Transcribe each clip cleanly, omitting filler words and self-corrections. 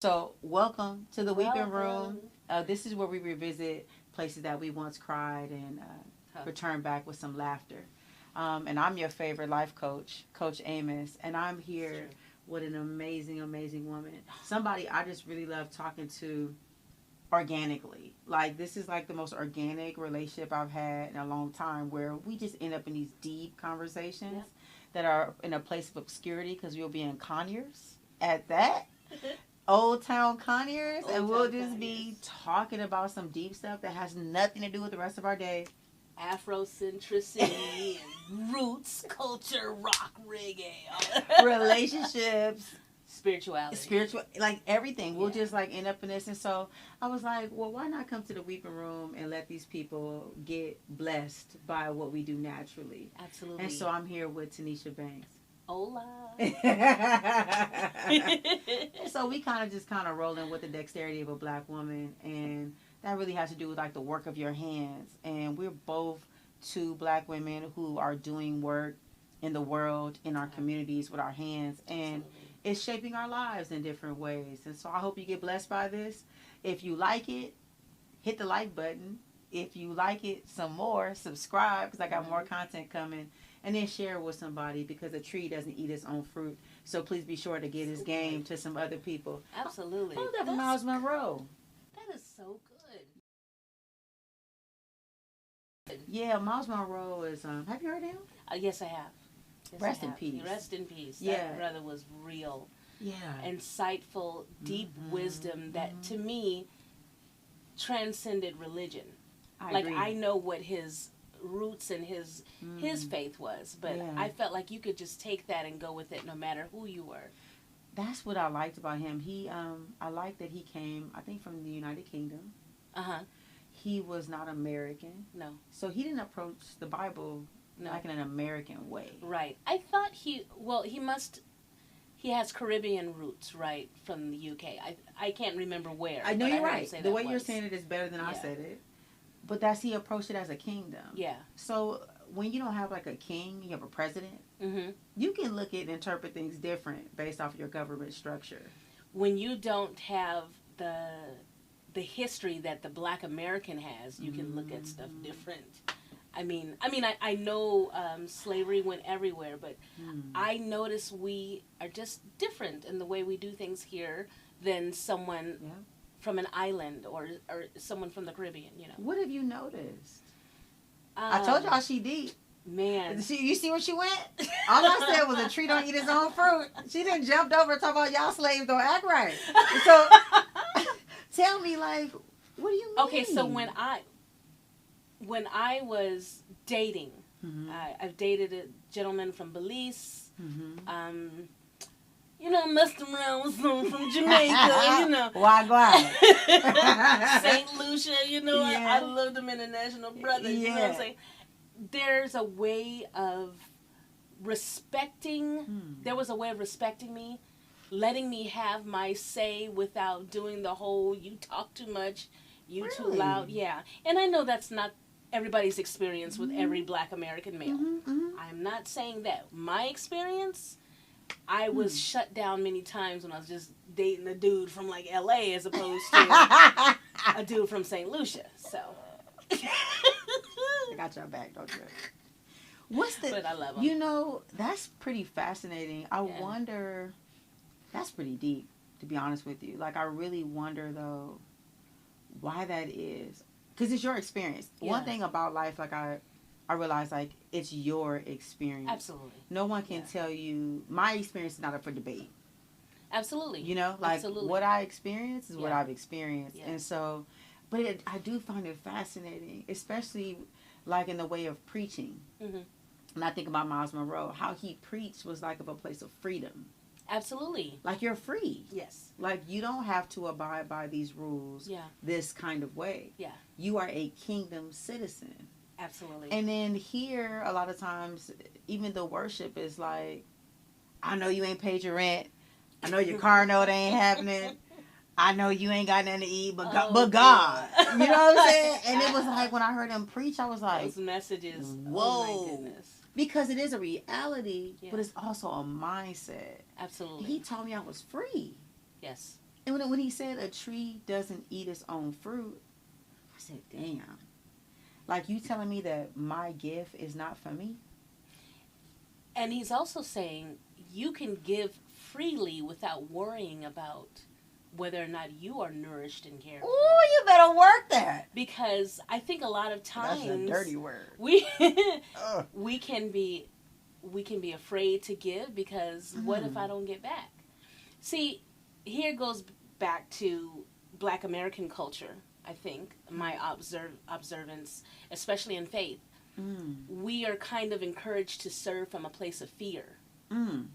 So, welcome to the Weeping Room. Welcome. This is where we revisit places that we once cried and return back with some laughter. And I'm your favorite life coach, Coach Amos, and I'm here with an amazing, amazing woman. Somebody I just really love talking to organically. Like, this is like the most organic relationship I've had in a long time, where we just end up in these deep conversations that are in a place of obscurity because we'll be in Conyers at that. Old Town Conyers, and we'll just be talking about some deep stuff that has nothing to do with the rest of our day. Afrocentricity and roots, culture, rock, reggae, Relationships, spirituality, like everything. We'll just like end up in this. And so I was like, well, why not come to the Weeping Room and let these people get blessed by what we do naturally? Absolutely. And so I'm here with Tanisha Banks. Hola. So we kind of rolling with the dexterity of a black woman, and that really has to do with like the work of your hands. And we're both two black women who are doing work in the world, in our communities with our hands, and it's shaping our lives in different ways. And so I hope you get blessed by this. If you like it, hit the like button. If you like it some more, subscribe, because I got more content coming. And then share it with somebody, because a tree doesn't eat its own fruit. So please be sure to get his game to some other people. Absolutely. Who's that from Miles Monroe? That is so good. Yeah, Miles Monroe is, have you heard him? Yes, I have. Yes, Rest I in have. peace. Rest in peace. Yeah. That brother was real. Yeah. Insightful, deep wisdom that, to me, transcended religion. I agree. I know what his roots and his faith was, but I felt like you could just take that and go with it no matter who you were. That's what I liked about him. I liked that he came, I think, from the United Kingdom. He was not American. No. So he didn't approach the Bible like in an American way. Right. I thought he has Caribbean roots, right, from the UK. I can't remember where. I know you're right. The way you're saying it is better than I said it. But he approached it as a kingdom. Yeah. So when you don't have like a king, you have a president, you can look at and interpret things different based off your government structure. When you don't have the history that the Black American has, you can look at stuff different. I know slavery went everywhere, but I notice we are just different in the way we do things here than someone from an island or someone from the Caribbean, you know. What have you noticed? I told y'all she deep. Man. You see where she went? All I said was a tree don't eat its own fruit. She didn't jumped over and talk about y'all slaves don't act right. So tell me, like, what do you mean? Okay, so when I was dating, I've dated a gentleman from Belize. Messed around with someone from Jamaica, Why? St. Lucia, I loved them international brothers, you know what I'm saying? There's a way of respecting, there was a way of respecting me, letting me have my say without doing the whole, you talk too much, you too loud. Yeah. And I know that's not everybody's experience with every Black American male. I'm not saying that. My experience, I was shut down many times when I was just dating a dude from like LA as opposed to a dude from St. Lucia. So I got your back, don't you? But I love him. That's pretty fascinating. I wonder, that's pretty deep, to be honest with you. Like, I really wonder though why that is. Because it's your experience. Yeah. One thing about life, like I realize, like, it's your experience. Absolutely. No one can tell you. My experience is not up for debate. Absolutely. What I experience is what I've experienced. Yeah. And so, but I do find it fascinating, especially like in the way of preaching. And I think about Miles Monroe, how he preached was like of a place of freedom. Absolutely. Like, you're free. Yes. Like, you don't have to abide by these rules this kind of way. Yeah. You are a kingdom citizen. Absolutely. And then here, a lot of times, even the worship is like, I know you ain't paid your rent. I know your car note ain't happening. I know you ain't got nothing to eat, but God. You know what I'm saying? And it was like, when I heard him preach, I was like, those messages. Whoa. Oh, my goodness. Because it is a reality, but it's also a mindset. Absolutely. He told me I was free. Yes. And when he said a tree doesn't eat its own fruit, I said, damn. Like, you telling me that my gift is not for me? And he's also saying you can give freely without worrying about whether or not you are nourished and cared for. Ooh, you better work that. Because I think a lot of times that's a dirty word. we can be afraid to give because what if I don't get back? See, here goes back to Black American culture. I think my observance, especially in faith, we are kind of encouraged to serve from a place of fear.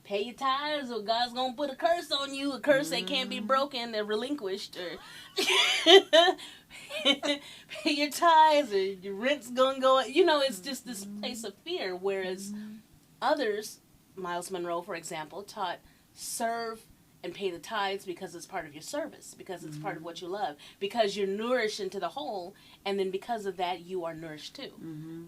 Pay your tithes or God's going to put a curse on you, a curse that can't be broken or relinquished, or pay your tithes or your rent's going to go. You know, it's just this place of fear, whereas others, Miles Monroe, for example, taught serve and pay the tithes because it's part of your service, because it's part of what you love, because you're nourished into the whole, and then because of that, you are nourished too.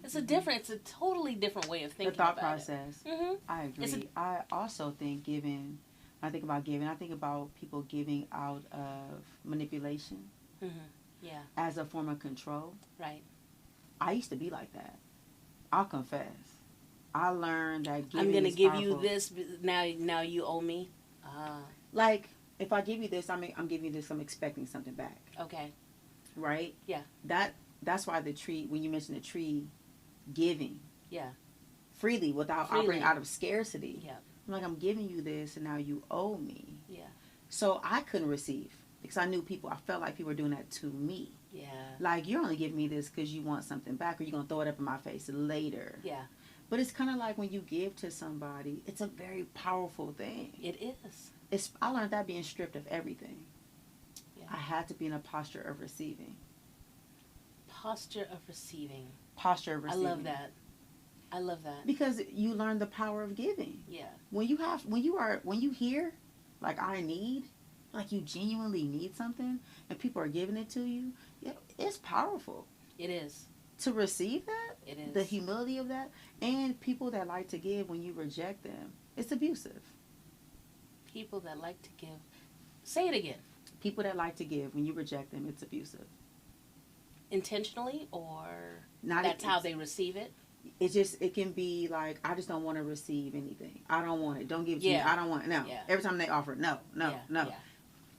It's a totally different way of thinking about it. The thought process. I agree. I also think when I think about giving, I think about people giving out of manipulation. Yeah. As a form of control. Right. I used to be like that. I'll confess. I learned that giving I'm going to is give powerful. you this, now you owe me. Like, if I give you this, I'm giving you this, I'm expecting something back. Okay. Right? Yeah. That's why the tree, when you mention the tree, giving. Yeah. Freely, without operating out of scarcity. Yeah. I'm like, I'm giving you this, and now you owe me. Yeah. So I couldn't receive, because I felt like people were doing that to me. Yeah. Like, you're only giving me this because you want something back, or you're going to throw it up in my face later. Yeah. But it's kind of like when you give to somebody, it's a very powerful thing. It is. I learned that being stripped of everything. Yeah. I had to be in a posture of receiving. Posture of receiving. Posture of receiving. I love that. Because you learn the power of giving. Yeah. When you hear, like, I need, like, you genuinely need something, and people are giving it to you, it's powerful. It is. To receive that, it is. The humility of that, and people that like to give, when you reject them, it's abusive. People that like to give. Say it again. People that like to give, when you reject them, it's abusive. Intentionally, or not? That's how they receive it? It can be like, I just don't want to receive anything. I don't want it. Don't give it to me. I don't want it. No. Yeah. Every time they offer, no. Yeah.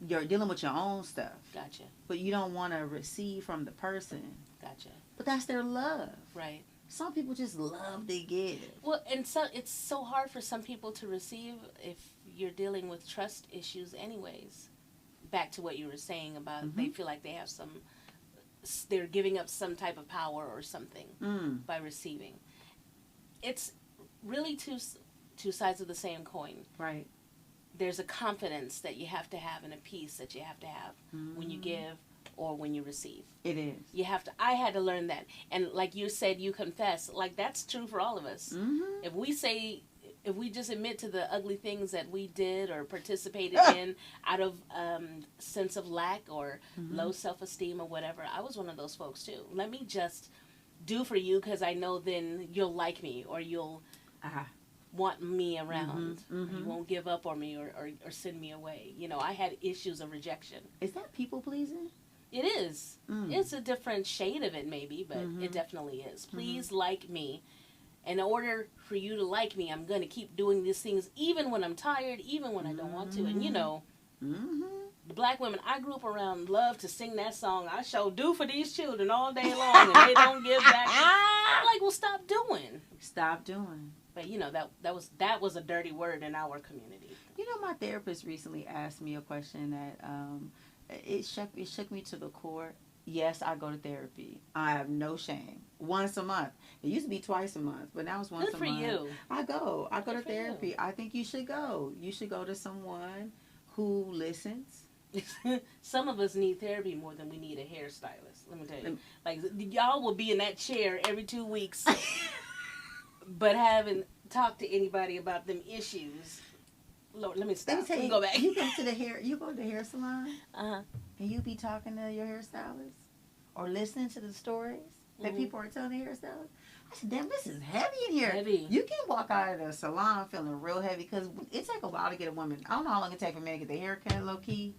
You're dealing with your own stuff. Gotcha. But you don't want to receive from the person. Gotcha. But that's their love. Right. Some people just love to give. Well, and so it's so hard for some people to receive if you're dealing with trust issues anyways. Back to what you were saying about they feel like they have they're giving up some type of power or something by receiving. It's really two sides of the same coin. Right. There's a confidence that you have to have and a peace that you have to have when you give or when you receive. It is. You have to. I had to learn that. And like you said, you confess. Like, that's true for all of us. If we just admit to the ugly things that we did or participated in out of sense of lack or low self-esteem or whatever, I was one of those folks too. Let me just do for you because I know then you'll like me or you'll want me around. You won't give up on me or send me away. You know, I had issues of rejection. Is that people-pleasing? It is. It's a different shade of it maybe, but it definitely is. Please like me. In order for you to like me, I'm going to keep doing these things even when I'm tired, even when I don't want to. And, you know, the black women I grew up around love to sing that song, I sure do for these children all day long, and they don't give back. I'm like, well, stop doing. Stop doing. But, you know, that was a dirty word in our community. You know, my therapist recently asked me a question that it shook me to the core. Yes, I go to therapy. I have no shame. Once a month. It used to be twice a month, but now it's once a month. Good for you. I go to therapy. You. I think you should go. You should go to someone who listens. Some of us need therapy more than we need a hairstylist. Let me tell you. Like, y'all will be in that chair every 2 weeks, but haven't talked to anybody about them issues. Lord, let me stop. Let me tell you, go back. You go to the hair salon, and you be talking to your hairstylist or listening to the stories that people are telling the hairstylist. I said, damn, this is heavy in here. Heavy. You can walk out of the salon feeling real heavy because it takes a while to get a woman. I don't know how long it takes for a man to get the haircut low key,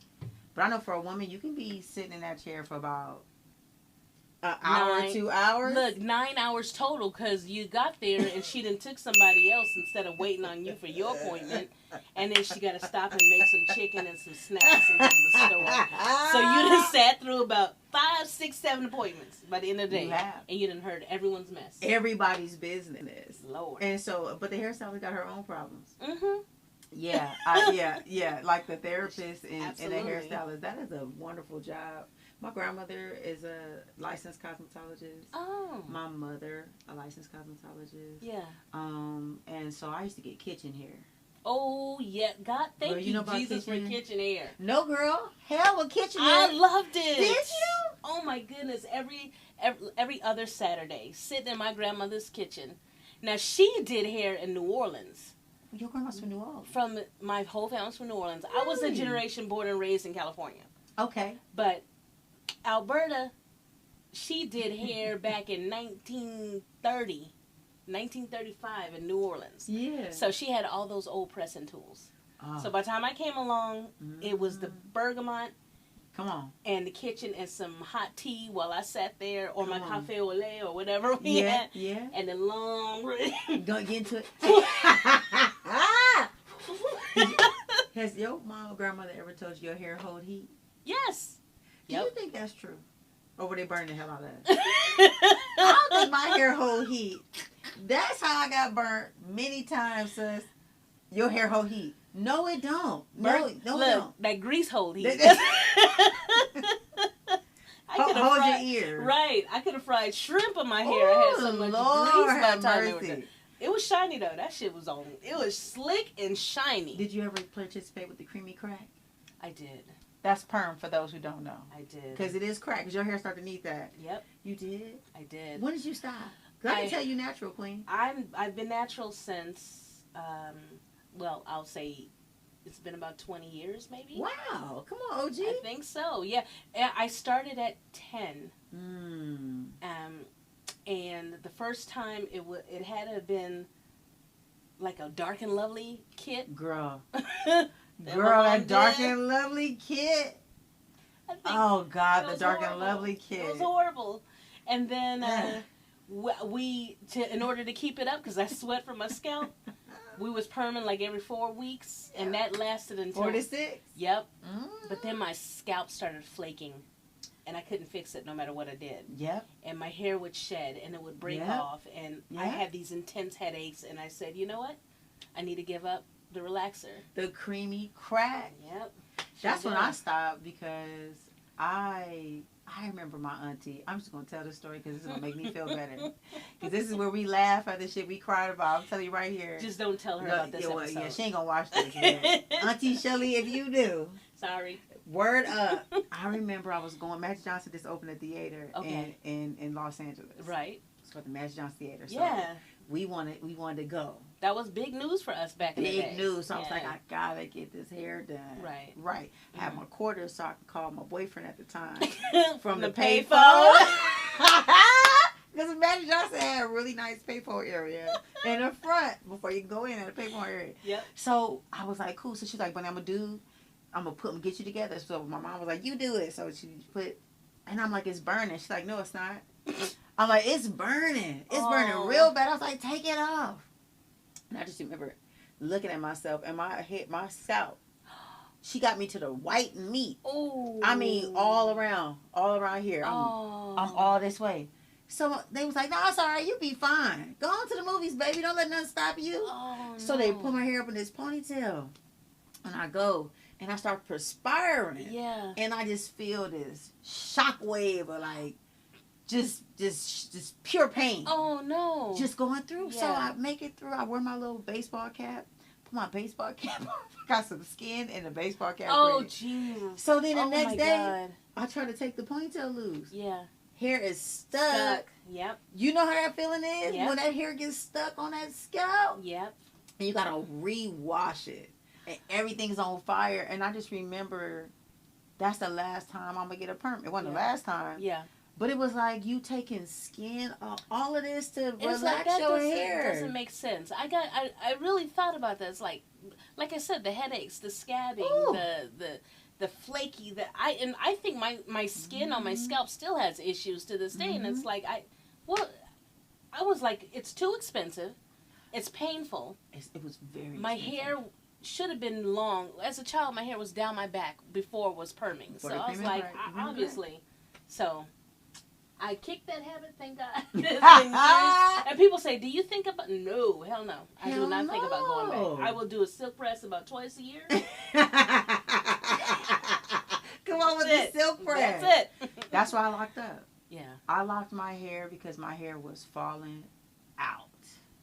But I know for a woman, you can be sitting in that chair for about an hour, 2 hours. Look, 9 hours total because you got there and she done took somebody else instead of waiting on you for your appointment. And then she got to stop and make some chicken and some snacks and go to the store. So you done sat through about 5, 6, 7 appointments by the end of the day. And you done heard everyone's mess. Everybody's business. Lord. And so, but the hairstylist got her own problems. Mm-hmm. Yeah, yeah. Like the therapist and the hairstylist, that is a wonderful job. My grandmother is a licensed cosmetologist. Oh. My mother, a licensed cosmetologist. Yeah. And so I used to get kitchen hair. Oh, yeah. God, thank you, Jesus, for kitchen hair. No, girl. Hell with kitchen hair. I loved it. Did you? Oh, my goodness. Every other Saturday, sitting in my grandmother's kitchen. Now, she did hair in New Orleans. Your grandma's from New Orleans? From my whole family's from New Orleans. Really? I was a generation born and raised in California. Okay. But Alberta, she did hair back in 1935 in New Orleans. Yeah. So she had all those old pressing tools. Oh. So by the time I came along, it was the bergamot. Come on. And the kitchen and some hot tea while I sat there, or my cafe au lait or whatever we had. Yeah. And the long... Don't get into it. Has your mom or grandmother ever told you your hair hold heat? Yes. Do you think that's true? Or were they burning the hell out of it? I don't think my hair hold heat. That's how I got burnt many times, sis. Your hair hold heat. No, it don't. No, it don't. That grease hold heat. Hold your ear. Right. I could have fried shrimp in my hair. I had so much grease by the time they were done. It was shiny, though. That shit was on. It was slick and shiny. Did you ever participate with the creamy crack? I did. That's perm for those who don't know. I did. Because it is crack. Because your hair started to need that. Yep. You did? I did. When did you stop? Because I can tell you natural, queen. I've been natural since, well, I'll say it's been about 20 years, maybe. Wow. Come on, OG. I think so, yeah. I started at 10. And the first time it had to have been like a Dark and Lovely kit. Girl. Girl, that Dark and Lovely kit. Oh, God, the Dark and Lovely kit. It was horrible. And then in order to keep it up, because I sweat from my scalp, we was perming like every 4 weeks, and that lasted until 4 to 6. Yep. But then my scalp started flaking, and I couldn't fix it no matter what I did. Yep. And my hair would shed, and it would break off, and I had these intense headaches, and I said, you know what? I need to give up the relaxer. The creamy crack. Yep. That's when I stopped, because I remember my auntie. I'm just going to tell this story because it's going to make me feel better. Because this is where we laugh at the shit we cried about. I'm telling you right here. Just don't tell her about this episode. Yeah, she ain't going to watch this. Auntie Shelly, if you do. Sorry. Word up. I remember I was going, Magic Johnson just opened a theater in Los Angeles. Right. It's called the Magic Johnson Theater. So yeah. We wanted to go. That was big news for us back in the day. Big news. So I was like, I gotta get this hair done. Right. Right. I had my quarters so I could call my boyfriend at the time from the payphone. Because Magic Johnson had a really nice payphone area in the front before you can go in at the payphone area. Yep. So I was like, cool. So she's like, but I'm gonna get you together. So my mom was like, you do it. So she put, and I'm like, it's burning. She's like, no, it's not. I'm like, it's burning. It's burning real bad. I was like, take it off. And I just remember looking at myself and my scalp. She got me to the white meat. Ooh. I mean, all around here. I'm all this way. So they was like, no, it's all right. You be fine. Go on to the movies, baby. Don't let nothing stop you. Oh, so they put my hair up in this ponytail. And I go. And I start perspiring. Yeah. And I just feel this shock wave of like, just pure pain. Oh, no. Just going through. Yeah. So I make it through. I wear my little baseball cap. Put my baseball cap on. Got some skin in the baseball cap. Oh, jeez. So then the next day, God. I try to take the ponytail loose. Yeah. Hair is stuck. Yep. You know how that feeling is? Yep. When that hair gets stuck on that scalp? Yep. And you got to re-wash it. And everything's on fire. And I just remember that's the last time I'm going to get a perm. It wasn't the last time. Yeah. But it was like you taking skin, all of this to relax like your hair. It doesn't make sense. I really thought about this. Like I said, the headaches, the scabbing, the flaky that I think my skin on my scalp still has issues to this day, and it's like I was like, it's too expensive, it's painful. It was very. My expensive. hair should have been long. As a child, my hair was down my back before it was perming. So I was like, obviously, so. I kicked that habit, thank God. It's been years. And people say, do you think about... No, hell no. I do not think about going back. I will do a silk press about twice a year. Come on with the silk press. That's it. That's why I locked up. Yeah. I locked my hair because my hair was falling out.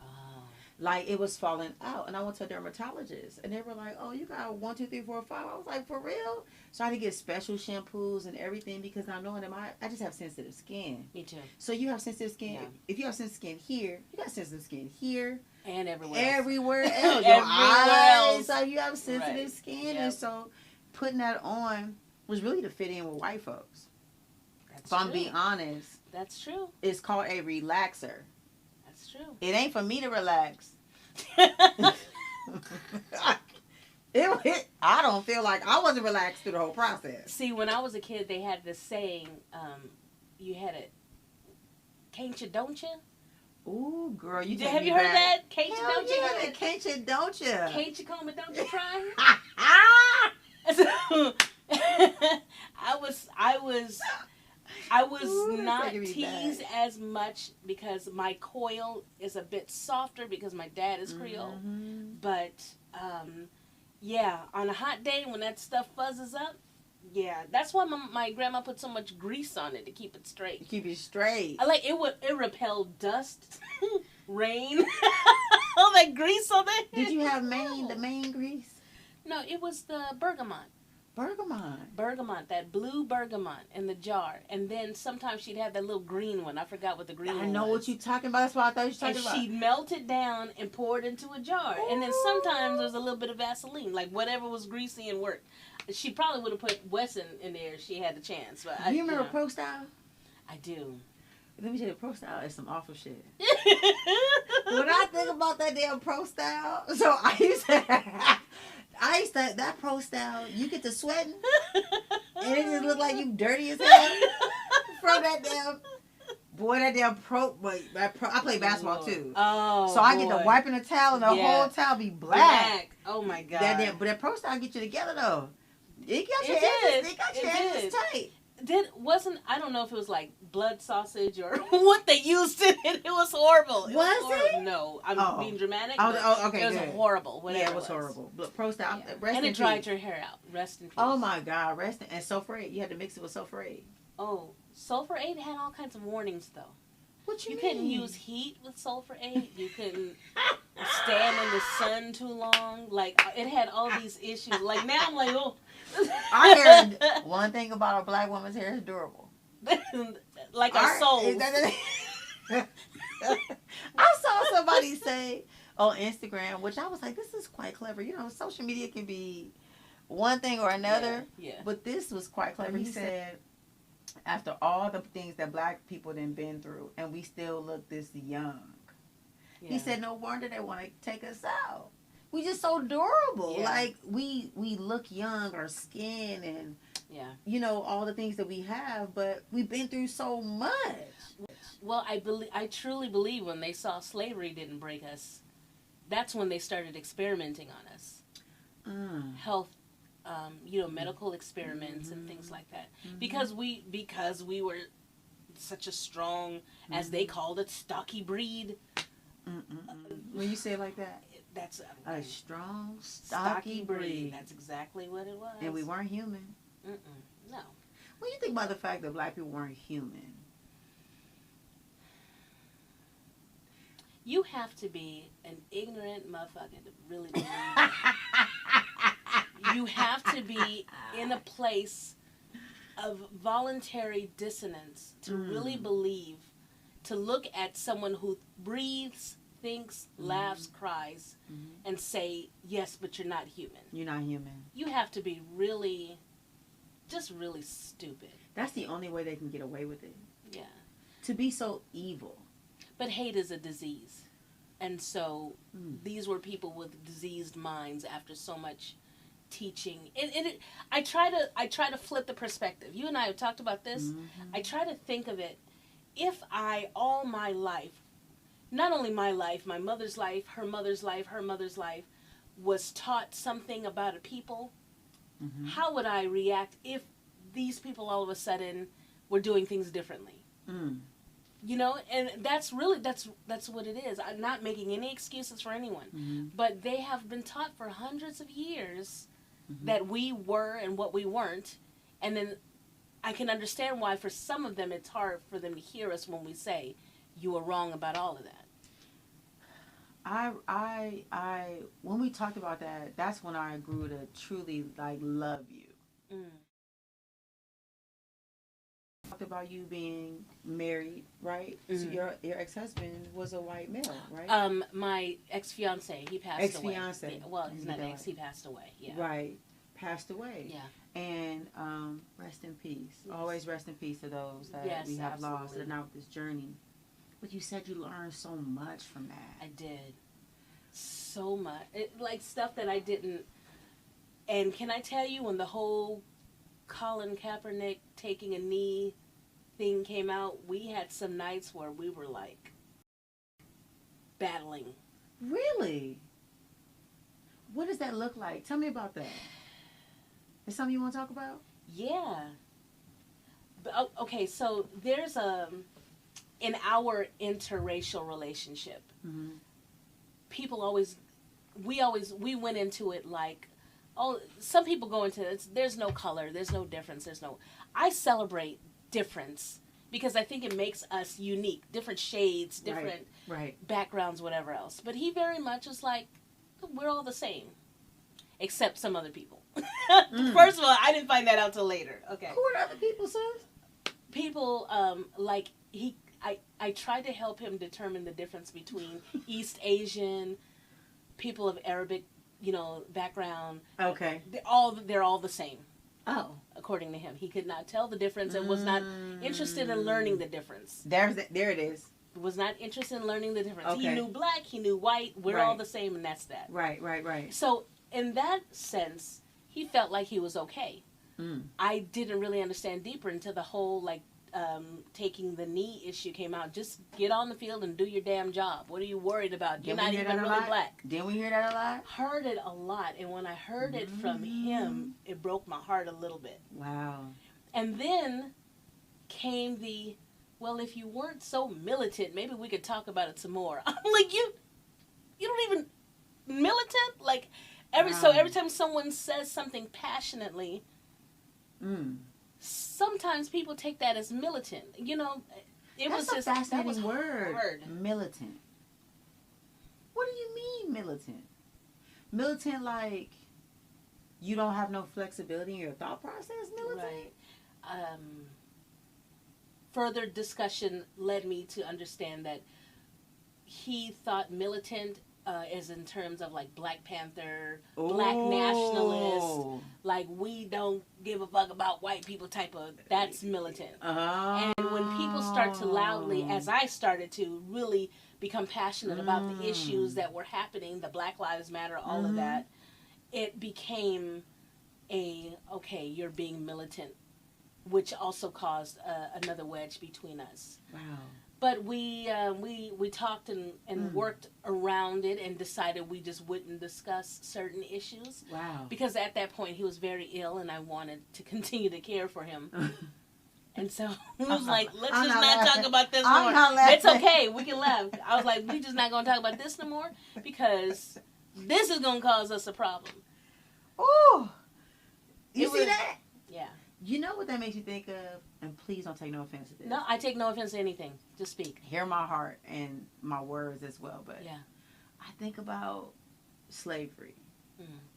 Oh. Like, it was falling out. And I went to a dermatologist. And they were like, oh, you got 1, 2, 3, 4, 5. I was like, for real? So I had to get special shampoos and everything because now knowing that I just have sensitive skin. Me too. So you have sensitive skin. Yeah. If you have sensitive skin here, you got sensitive skin here. And everywhere else. Everywhere else. Your eyes. So you have sensitive skin. Yep. And so putting that on was really to fit in with white folks. If I'm being honest. That's true. It's called a relaxer. That's true. It ain't for me to relax. I don't feel like I wasn't relaxed through the whole process. See, when I was a kid, they had this saying, you had it, can't you, don't you? Ooh, girl, you have you heard that? Can't you, don't you? Yeah, can't you, don't you? Can't you come and don't you try? I was not teased as much because my coil is a bit softer because my dad is Creole. Mm-hmm. But, yeah, on a hot day when that stuff fuzzes up, yeah, that's why my grandma put so much grease on it to keep it straight. Keep it straight. I like it repelled dust, rain, all that grease on it. Did you have the main grease? No, it was the bergamot. Bergamot, that blue bergamot in the jar. And then sometimes she'd have that little green one. I forgot what the green one was. I know what you're talking about. That's what I thought you were talking about. And she'd melt it down and pour it into a jar. Ooh. And then sometimes there was a little bit of Vaseline, like whatever was greasy and worked. She probably would have put Wesson in there if she had the chance. But do you remember Pro Style? I do. Let me tell you, Pro Style is some awful shit. When I think about that damn Pro Style, so I used to, that Pro Style, you get to sweating, and it just look like you dirty as hell from that damn, boy, that damn I play basketball too. Oh, so I get to wiping the towel, and the whole towel be black. Oh my God. But that Pro Style get you together though. It got your edges tight. I don't know if it was like blood sausage or what they used in it. It was horrible. Was it? No, I'm being dramatic. Okay, it was horrible. Whatever yeah, it was horrible. But Pro Style, and it dried your hair out. Rest in peace. Oh my God, and Sulfur 8. You had to mix it with Sulfur 8. Oh, Sulfur 8 had all kinds of warnings though. What you mean? Couldn't use heat with Sulfur 8. You couldn't stand in the sun too long. Like it had all these issues. Like now I'm like, oh. Our hair, one thing about a black woman's hair is durable. Like our soul. I saw somebody say on Instagram, which I was like, this is quite clever. You know, social media can be one thing or another. Yeah. But this was quite clever. He said, after all the things that black people done been through, and we still look this young. Yeah. He said, no wonder they want to take us out. We just so durable. Yeah. Like we look young, our skin and you know, all the things that we have, but we've been through so much. Well, I truly believe when they saw slavery didn't break us, that's when they started experimenting on us. Health, you know, medical experiments and things like that. Because we were such a strong, as they called it, stocky breed. When you say it like that, that's a strong, stocky breed. That's exactly what it was. And we weren't human. No. When you think about the fact that black people weren't human, you have to be an ignorant motherfucker to really believe. You have to be in a place of voluntary dissonance to really believe, to look at someone who breathes, thinks, laughs, cries, and say, yes, but you're not human. You're not human. You have to be really, just really stupid. That's the only way they can get away with it. Yeah. To be so evil. But hate is a disease. And so these were people with diseased minds after so much teaching. I try to flip the perspective. You and I have talked about this. Mm-hmm. I try to think of it. If I, all my life, not only my life, my mother's life, her mother's life, was taught something about a people, Mm-hmm. how would I react if these people all of a sudden were doing things differently? Mm. You know, and that's what it is. I'm not making any excuses for anyone, Mm-hmm. but they have been taught for hundreds of years Mm-hmm. that we were and what we weren't, and then I can understand why for some of them it's hard for them to hear us when we say you were wrong about all of that. When we talked about that, that's when I grew to truly like love you. Mm. Talked about you being married, right? Mm-hmm. So your ex-husband was a white male, right? My ex-fiance, he passed Ex-fiance. away. Yeah, well, he's not ex, he passed away. Yeah. Right. Passed away. Yeah. And rest in peace. Yes. Always rest in peace to those that Yes, we have absolutely. lost and out this journey. But you said you learned so much from that. I did. So much. Like stuff that I didn't. And can I tell you, when the whole Colin Kaepernick taking a knee thing came out, we had some nights where we were like battling. Really? What does that look like? Tell me about that. Is something you want to talk about? Yeah. But, okay, so there's in our interracial relationship, Mm-hmm. we went into it like, oh, some people go into it, there's no color, there's no difference, I celebrate difference because I think it makes us unique, different shades, different right. backgrounds, whatever else. But he very much is like, we're all the same, except some other people. First of all, I didn't find that out till later. Okay. Who are other people, sis? People, like, I tried to help him determine the difference between East Asian, people of Arabic, background. Okay. They're all the same. Oh. According to him. He could not tell the difference and was not interested in learning the difference. There it is. Was not interested in learning the difference. Okay. He knew black, he knew white, we're all the same, and that's that. Right. So, in that sense, he felt like he was okay. Mm. I didn't really understand deeper until the whole, taking the knee issue came out. Just get on the field and do your damn job. What are you worried about? You're not even really black. Didn't we hear that a lot? Heard it a lot. And when I heard it from him, it broke my heart a little bit. Wow. And then came well, if you weren't so militant, maybe we could talk about it some more. I'm like, you don't even militant? Like, so every time someone says something passionately, sometimes people take that as militant. That's a fascinating word. Hard. Militant. What do you mean militant? Militant, like you don't have no flexibility in your thought process? Militant? Right. Further discussion led me to understand that he thought militant is in terms of like Black Panther, Black nationalist, like we don't give a fuck about white people type of, that's militant. And when people start to loudly, as I started to really become passionate about the issues that were happening, the Black Lives Matter, all of that, it became okay, you're being militant, which also caused another wedge between us. Wow. But we talked and worked around it and decided we just wouldn't discuss certain issues. Wow. Because at that point he was very ill and I wanted to continue to care for him. And so we was like, let's just not talk about this more. It's okay, we can laugh. I was like, we just not going to talk about this no more because this is going to cause us a problem. Oh, you see that? Yeah. You know what that makes you think of? And please don't take no offense to this. No, I take no offense to anything. Just speak. Hear my heart and my words as well. But yeah. I think about slavery.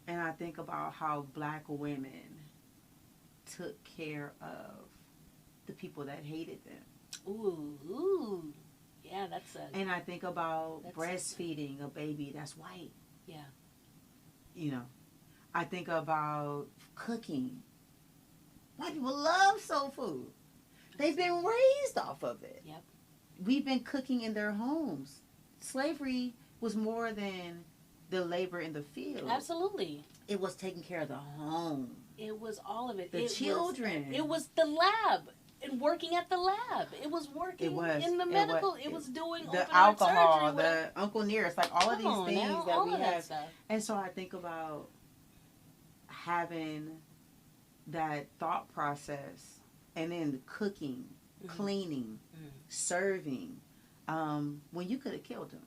And I think about how Black women took care of the people that hated them. Ooh. Yeah, that's a... And I think about breastfeeding a baby that's white. Yeah. I think about cooking. White people love soul food. They've been raised off of it. Yep. We've been cooking in their homes. Slavery was more than the labor in the field. Absolutely. It was taking care of the home. It was all of it. The children. It was the lab. And working at the lab. It was working in the medical. It was doing the alcohol, surgery, the Uncle Nearest, like all of these things that we have. And so I think about having that thought process, and then the cooking, cleaning, serving, when you could have killed them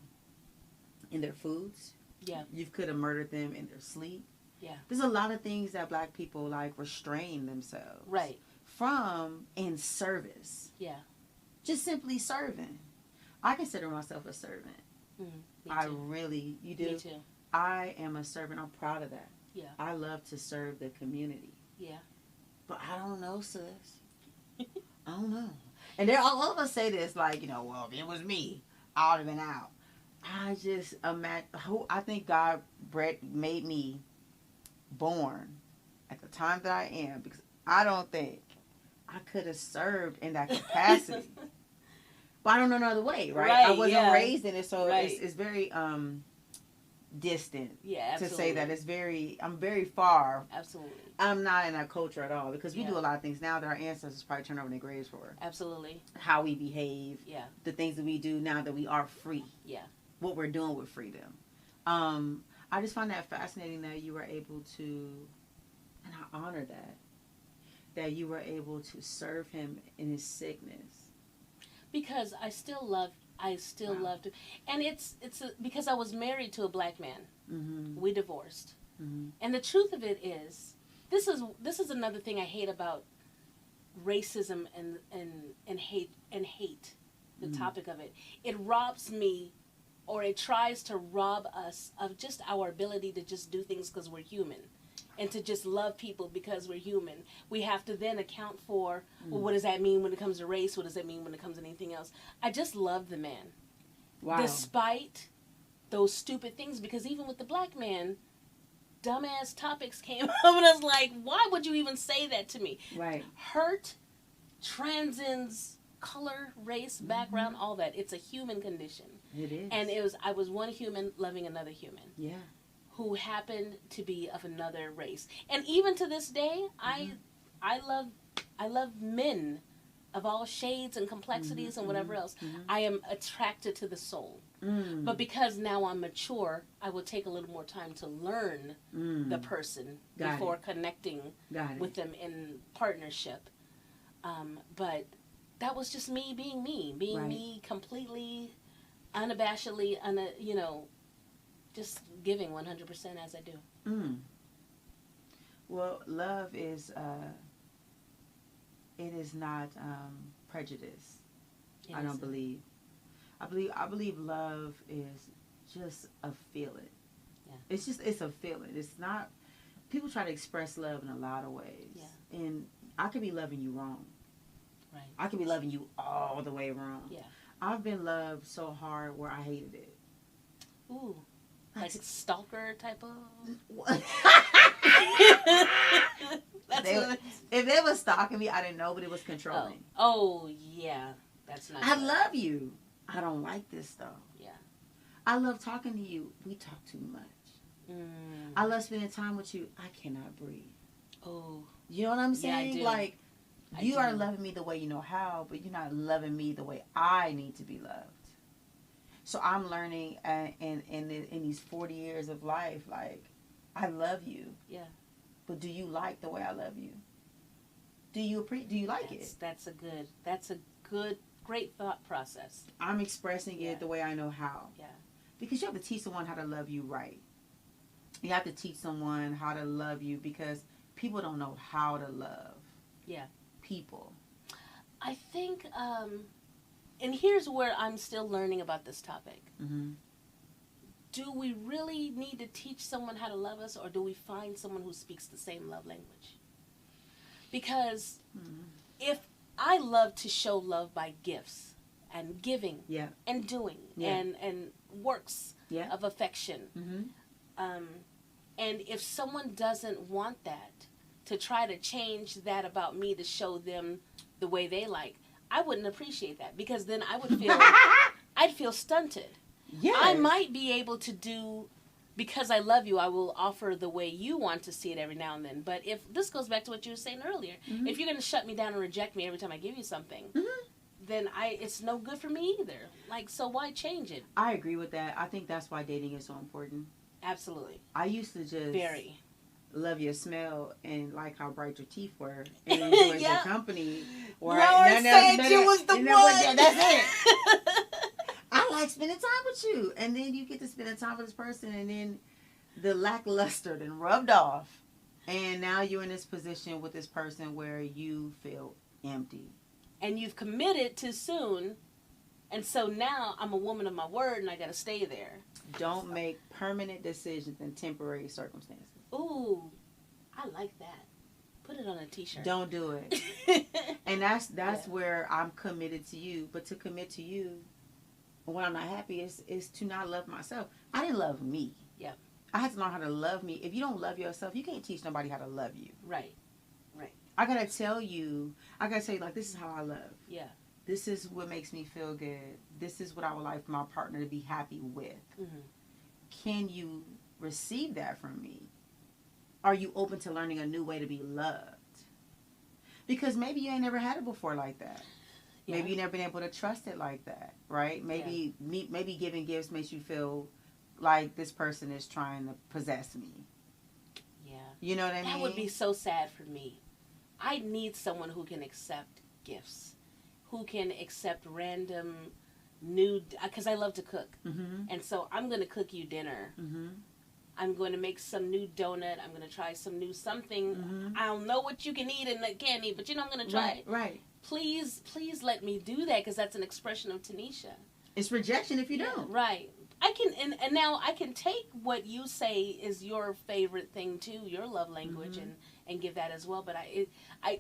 in their foods. Yeah. You could have murdered them in their sleep. Yeah. There's a lot of things that Black people like restrain themselves. Right. From in service. Yeah. Just simply serving. I consider myself a servant. I really, you do? Me too. I am a servant. I'm proud of that. Yeah. I love to serve the community. Yeah. But I don't know, sis. I don't know. And all of us say this, like, you know, well, if it was me, I would have been out. I just imagine, I think God made me born at the time that I am, because I don't think I could have served in that capacity. But I don't know another way, right? I wasn't raised in it, so it's very distant to say that. I'm very far. Absolutely. I'm not in that culture at all, because we do a lot of things now that our ancestors probably turned over their graves for. Absolutely. How we behave. Yeah. The things that we do now that we are free. Yeah. What we're doing with freedom. I just find that fascinating that you were able to, and I honor that you were able to serve him in his sickness. Because I still love to, and it's because I was married to a Black man. Mm-hmm. We divorced, and the truth of it is, this is another thing I hate about racism and hate. The topic of it, it robs me, or it tries to rob us of just our ability to just do things because we're human. And to just love people because we're human. We have to then account for, well, what does that mean when it comes to race? What does that mean when it comes to anything else? I just love the man. Wow. Despite those stupid things, because even with the Black man, dumbass topics came up, and I was like, why would you even say that to me? Right. Hurt transcends color, race, background, all that. It's a human condition. It is. And I was one human loving another human. Yeah. Who happened to be of another race. And even to this day, I love men of all shades and complexities and whatever else. I am attracted to the soul. But because now I'm mature, I will take a little more time to learn the person before connecting with them in partnership. But that was just me being me completely, unabashedly, just giving 100% as I do. Well, love is, it is not prejudice. I don't believe. I believe love is just a feeling. Yeah. It's a feeling. It's not, people try to express love in a lot of ways. Yeah. And I could be loving you wrong. Right. I could be loving you all the way wrong. Yeah. I've been loved so hard where I hated it. Ooh. Like stalker type of? If they was stalking me, I didn't know, but it was controlling. Oh yeah. That's not I love you. I don't like this though. Yeah. I love talking to you. We talk too much. I love spending time with you. I cannot breathe. Oh. You know what I'm saying? Yeah, I do. Like, you are loving me the way you know how, but you're not loving me the way I need to be loved. So I'm learning in these 40 years of life, like, I love you. Yeah. But do you like the way I love you? Do you like it? That's a great thought process. I'm expressing it the way I know how. Yeah. Because you have to teach someone how to love you right. You have to teach someone how to love you, because people don't know how to love. Yeah. People. I think, and here's where I'm still learning about this topic. Do we really need to teach someone how to love us, or do we find someone who speaks the same love language? Because if I love to show love by gifts and giving and doing and works of affection, and if someone doesn't want that, to try to change that about me to show them the way they like, I wouldn't appreciate that, because then I would feel I'd feel stunted. Yeah, I might be able to do because I love you, I will offer the way you want to see it every now and then. But if this goes back to what you were saying earlier, if you're going to shut me down and reject me every time I give you something, then it's no good for me either. Like, so why change it? I agree with that. I think that's why dating is so important. Absolutely. I used to just very love your smell and like how bright your teeth were and enjoy your company. Lord said you was the one. That's it. I like spending time with you. And then you get to spend time with this person, and then the lackluster then rubbed off. And now you're in this position with this person where you feel empty. And you've committed too soon. And so now I'm a woman of my word and I got to stay there. Don't make permanent decisions in temporary circumstances. Ooh, I like that. Put it on a t-shirt. Don't do it. And that's where I'm committed to you. But to commit to you when I'm not happy is to not love myself. I didn't love me. Yeah. I had to learn how to love me. If you don't love yourself, you can't teach nobody how to love you. Right. I gotta tell you, like, this is how I love. Yeah. This is what makes me feel good. This is what I would like for my partner to be happy with. Mm-hmm. Can you receive that from me? Are you open to learning a new way to be loved? Because maybe you ain't never had it before like that. Yeah. Maybe you never been able to trust it like that, right? Maybe giving gifts makes you feel like this person is trying to possess me. Yeah. You know what I mean? That would be so sad for me. I need someone who can accept gifts, who can accept random new, because I love to cook. Mm-hmm. And so I'm going to cook you dinner. Mm-hmm. I'm going to make some new donut. I'm going to try some new something. Mm-hmm. I don't know what you can eat and can't eat, but I'm going to try it. Right. Please let me do that, because that's an expression of Tanisha. It's rejection if you don't. Right. I can, and now I can take what you say is your favorite thing too, your love language, and give that as well. But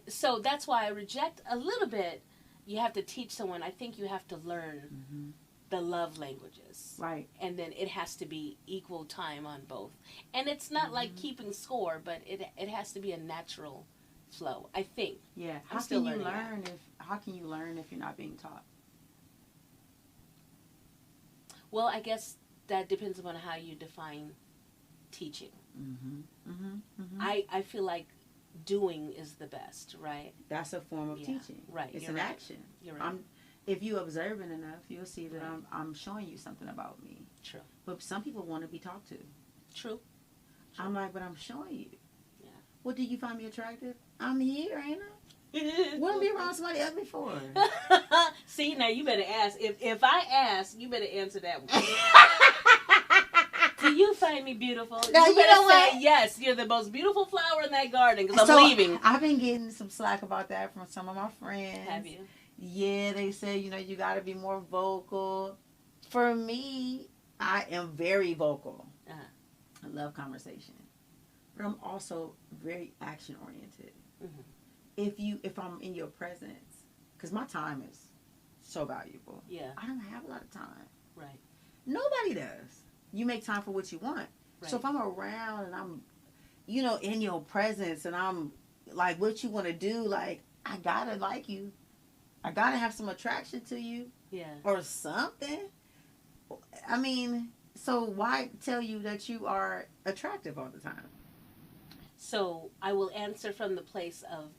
so that's why I reject a little bit. You have to teach someone. I think you have to learn the love languages. Right. And then it has to be equal time on both. And it's not like keeping score, but it has to be a natural flow, I think. Yeah. How can you learn if you're not being taught? Well, I guess that depends upon how you define teaching. I feel like doing is the best, right? That's a form of teaching. Right. It's an action. You're right. If you're observant enough, you'll see that I'm showing you something about me. True. But some people want to be talked to. True. I'm like, but I'm showing you. Yeah. What, do you find me attractive? I'm here, ain't I? Wouldn't be around somebody else before. See, now you better ask. If I ask, you better answer that one. Do you find me beautiful? Now, you better say, yes, you're the most beautiful flower in that garden, because I'm leaving. I've been getting some slack about that from some of my friends. Have you? Yeah, they say, you got to be more vocal. For me, I am very vocal. I love conversation. But I'm also very action-oriented. Mm-hmm. If I'm in your presence, because my time is so valuable. Yeah. I don't have a lot of time. Right. Nobody does. You make time for what you want. Right. So if I'm around and I'm, in your presence and I'm like, what you want to do, like, I gotta like you. I gotta have some attraction to you. Yeah. Or something. I mean, so why tell you that you are attractive all the time? So I will answer from the place of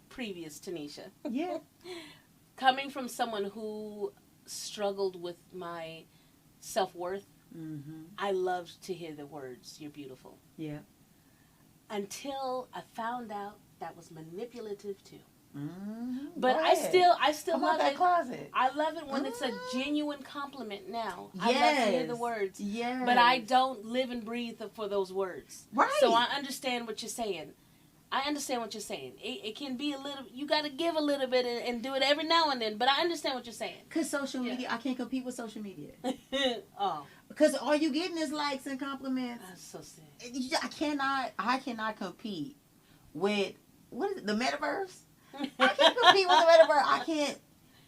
previous Tanisha. Yeah. Coming from someone who struggled with my self-worth, I loved to hear the words, "You're beautiful." Yeah. Until I found out that was manipulative too. But I still love that it. Closet. I love it when it's a genuine compliment now. Yes. I love to hear the words. Yes. But I don't live and breathe for those words. Right. So I understand what you're saying. It can be a little, you got to give a little bit and do it every now and then, but I understand what you're saying. Because social media, I can't compete with social media. Oh. Because all you getting is likes and compliments. That's so sad. I cannot compete with, what is it, the metaverse? I can't compete with the metaverse.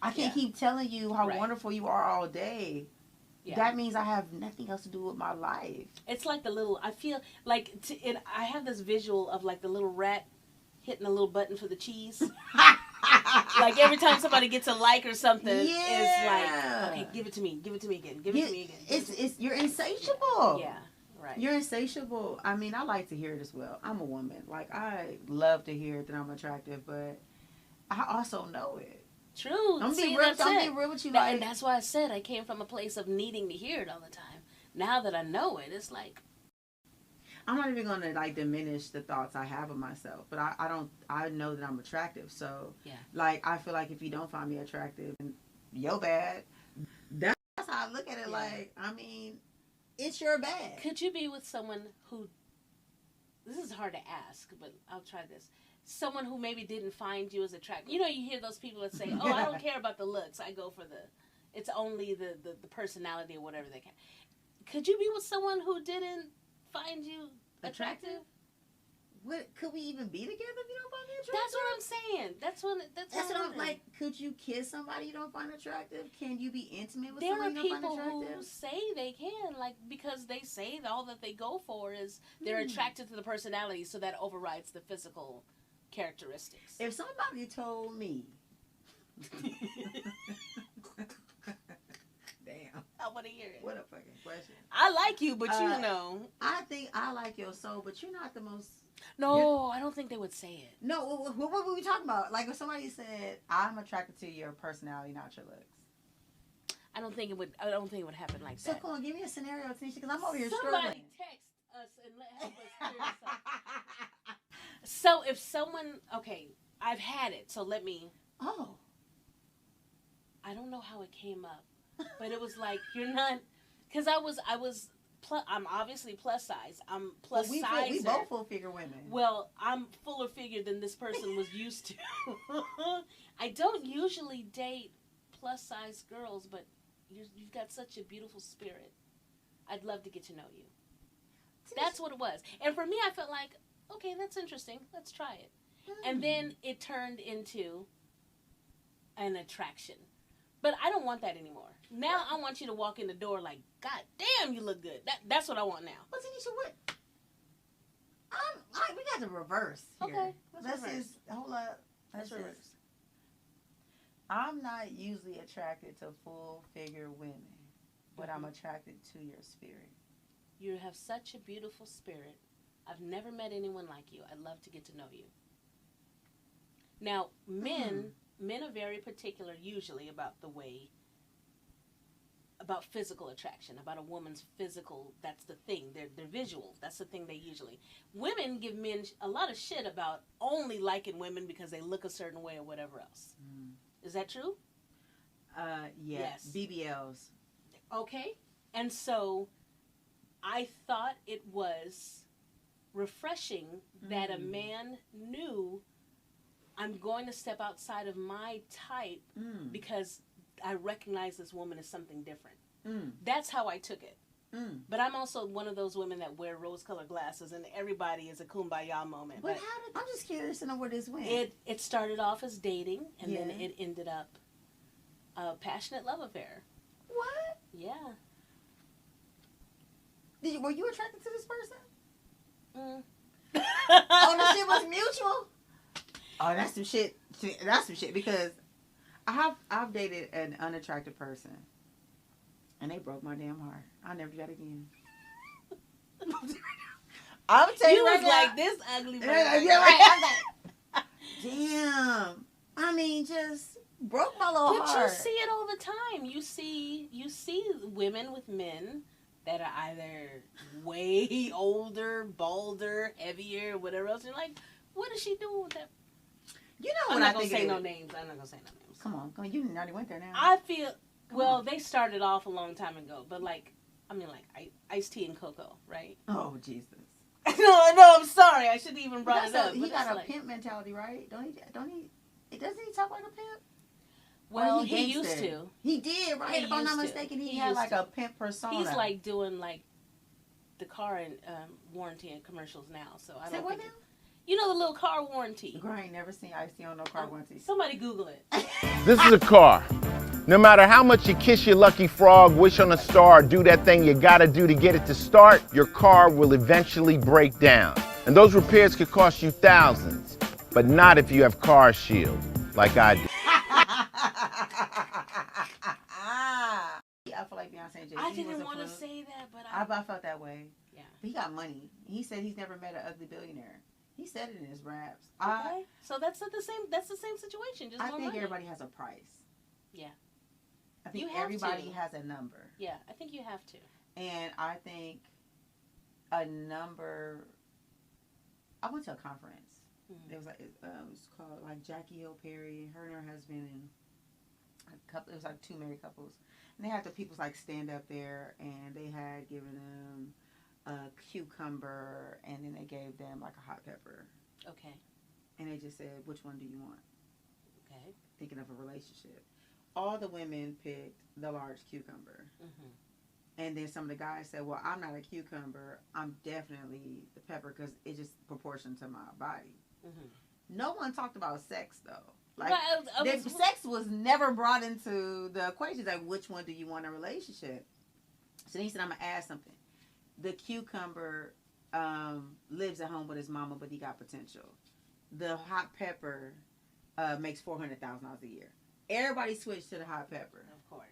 I can't keep telling you how wonderful you are all day. Yeah. That means I have nothing else to do with my life. It's like I feel like, I have this visual of like the little rat hitting a little button for the cheese. Like every time somebody gets a like or something, it's like, okay, give it to me again. You're insatiable. Yeah, Right. You're insatiable. I mean, I like to hear it as well. I'm a woman. Like, I love to hear that I'm attractive, but I also know it. True. I'm See, being real with you. And that's why I said I came from a place of needing to hear it all the time. Now that I know it, it's like, I'm not even gonna like diminish the thoughts I have of myself, but I know that I'm attractive. So yeah. like, I feel like if you don't find me attractive, you're bad. That's how I look at it. Yeah. Like, I mean, it's your bad. Could you be with someone who, this is hard to ask, but I'll try this. Someone who maybe didn't find you as attractive. You know, you hear those people that say, oh, I don't care about the looks. I go for it's only the personality or whatever they can. Could you be with someone who didn't find you attractive? What, could we even be together if you don't find me attractive? That's what I'm saying. That's what I'm like. Could you kiss somebody you don't find attractive? Can you be intimate with somebody you don't find attractive? There are people who say they can, like, because they say that all that they go for is they're attracted to the personality, so that overrides the physical characteristics. If somebody told me, damn, I want to hear it. What a fucking question. I like you, but you know, I think I like your soul, but you're not the most. No, I don't think they would say it. No, what were we talking about? Like, if somebody said, "I'm attracted to your personality, not your looks." I don't think it would happen like that. So come on, give me a scenario, Tanisha, because I'm over here struggling. Somebody text us and help us clear this up. So if someone, okay, I've had it. So let me. Oh. I don't know how it came up, but it was like, you're not, because I'm obviously plus size. I'm plus size. We both full figure women. Well, I'm fuller figure than this person was used to. I don't usually date plus size girls, but you've got such a beautiful spirit. I'd love to get to know you. That's what it was. And for me, I felt like, okay, that's interesting. Let's try it. And then it turned into an attraction. But I don't want that anymore. Now I want you to walk in the door like, God damn, you look good. That's what I want now. But Tanisha, what? We got to reverse here. Okay. Let's just hold up. Let's reverse. I'm not usually attracted to full figure women, but I'm attracted to your spirit. You have such a beautiful spirit. I've never met anyone like you. I'd love to get to know you. Now, men are very particular usually about physical attraction, about a woman's physical, that's the thing. They're visual. That's the thing they usually. Women give men a lot of shit about only liking women because they look a certain way or whatever else. Is that true? Yes. BBLs. Okay. And so I thought it was refreshing that a man knew, I'm going to step outside of my type because I recognize this woman as something different. That's how I took it. But I'm also one of those women that wear rose-colored glasses, and everybody is a kumbaya moment. But I'm just curious to know where this went. It started off as dating, and then it ended up a passionate love affair. What? Yeah. Were you attracted to this person? Oh, the shit was mutual? Oh, that's some shit. That's some shit, because I've dated an unattractive person, and they broke my damn heart. I'll never do that again. I'm telling you right now. Like this ugly man. Yeah, right. I'm like, damn. I mean, just broke my little heart. But you see it all the time. You see women with men that are either way older, balder, heavier, whatever else. You're like, what is she doing with that? You know what I think? I'm not gonna say no names. Come on. You already went there now. I feel. Well, they started off a long time ago, but like iced tea and cocoa, right? Oh, Jesus. no, I'm sorry. I shouldn't even brought it up. He got a pimp mentality, right? Don't he? Doesn't he talk like a pimp? Well, he used to. He did, right? If I'm not mistaken, he had like a pimp persona. He's like doing like the car and warranty and commercials now. So I don't think. You know the little car warranty. Girl, I ain't never seen iced tea on no car warranty. Somebody Google it. This is a car. No matter how much you kiss your lucky frog, wish on a star, do that thing you gotta do to get it to start, your car will eventually break down. And those repairs could cost you thousands, but not if you have Car Shield, like I do. I feel like Beyonce and Jay-Z. I didn't want to say that, but I felt that way. Yeah. He got money. He said he's never met an ugly billionaire. He said it in his raps. Okay. So that's the same. That's the same situation. Just I more think money. everybody has a price. Yeah. I think You have everybody to. has a number. Yeah, I think you have to. And I think a number. I went to a conference. Mm-hmm. It was like it was called like Jackie Hill Perry, her and her husband, and a couple. It was like two married couples, and they had the people like stand up there, and they had given them a cucumber, and then they gave them like a hot pepper. Okay. And they just said, which one do you want? Okay. Thinking of a relationship. All the women picked the large cucumber. Mm-hmm. And then some of the guys said, well, I'm not a cucumber. I'm definitely the pepper because it's just proportion to my body. Mm-hmm. No one talked about sex, though. Like, sex was never brought into the equation. Like, which one do you want in a relationship? So then he said, I'm going to add something. The cucumber lives at home with his mama, but he got potential. The hot pepper makes $400,000 a year. Everybody switched to the hot pepper. Of course.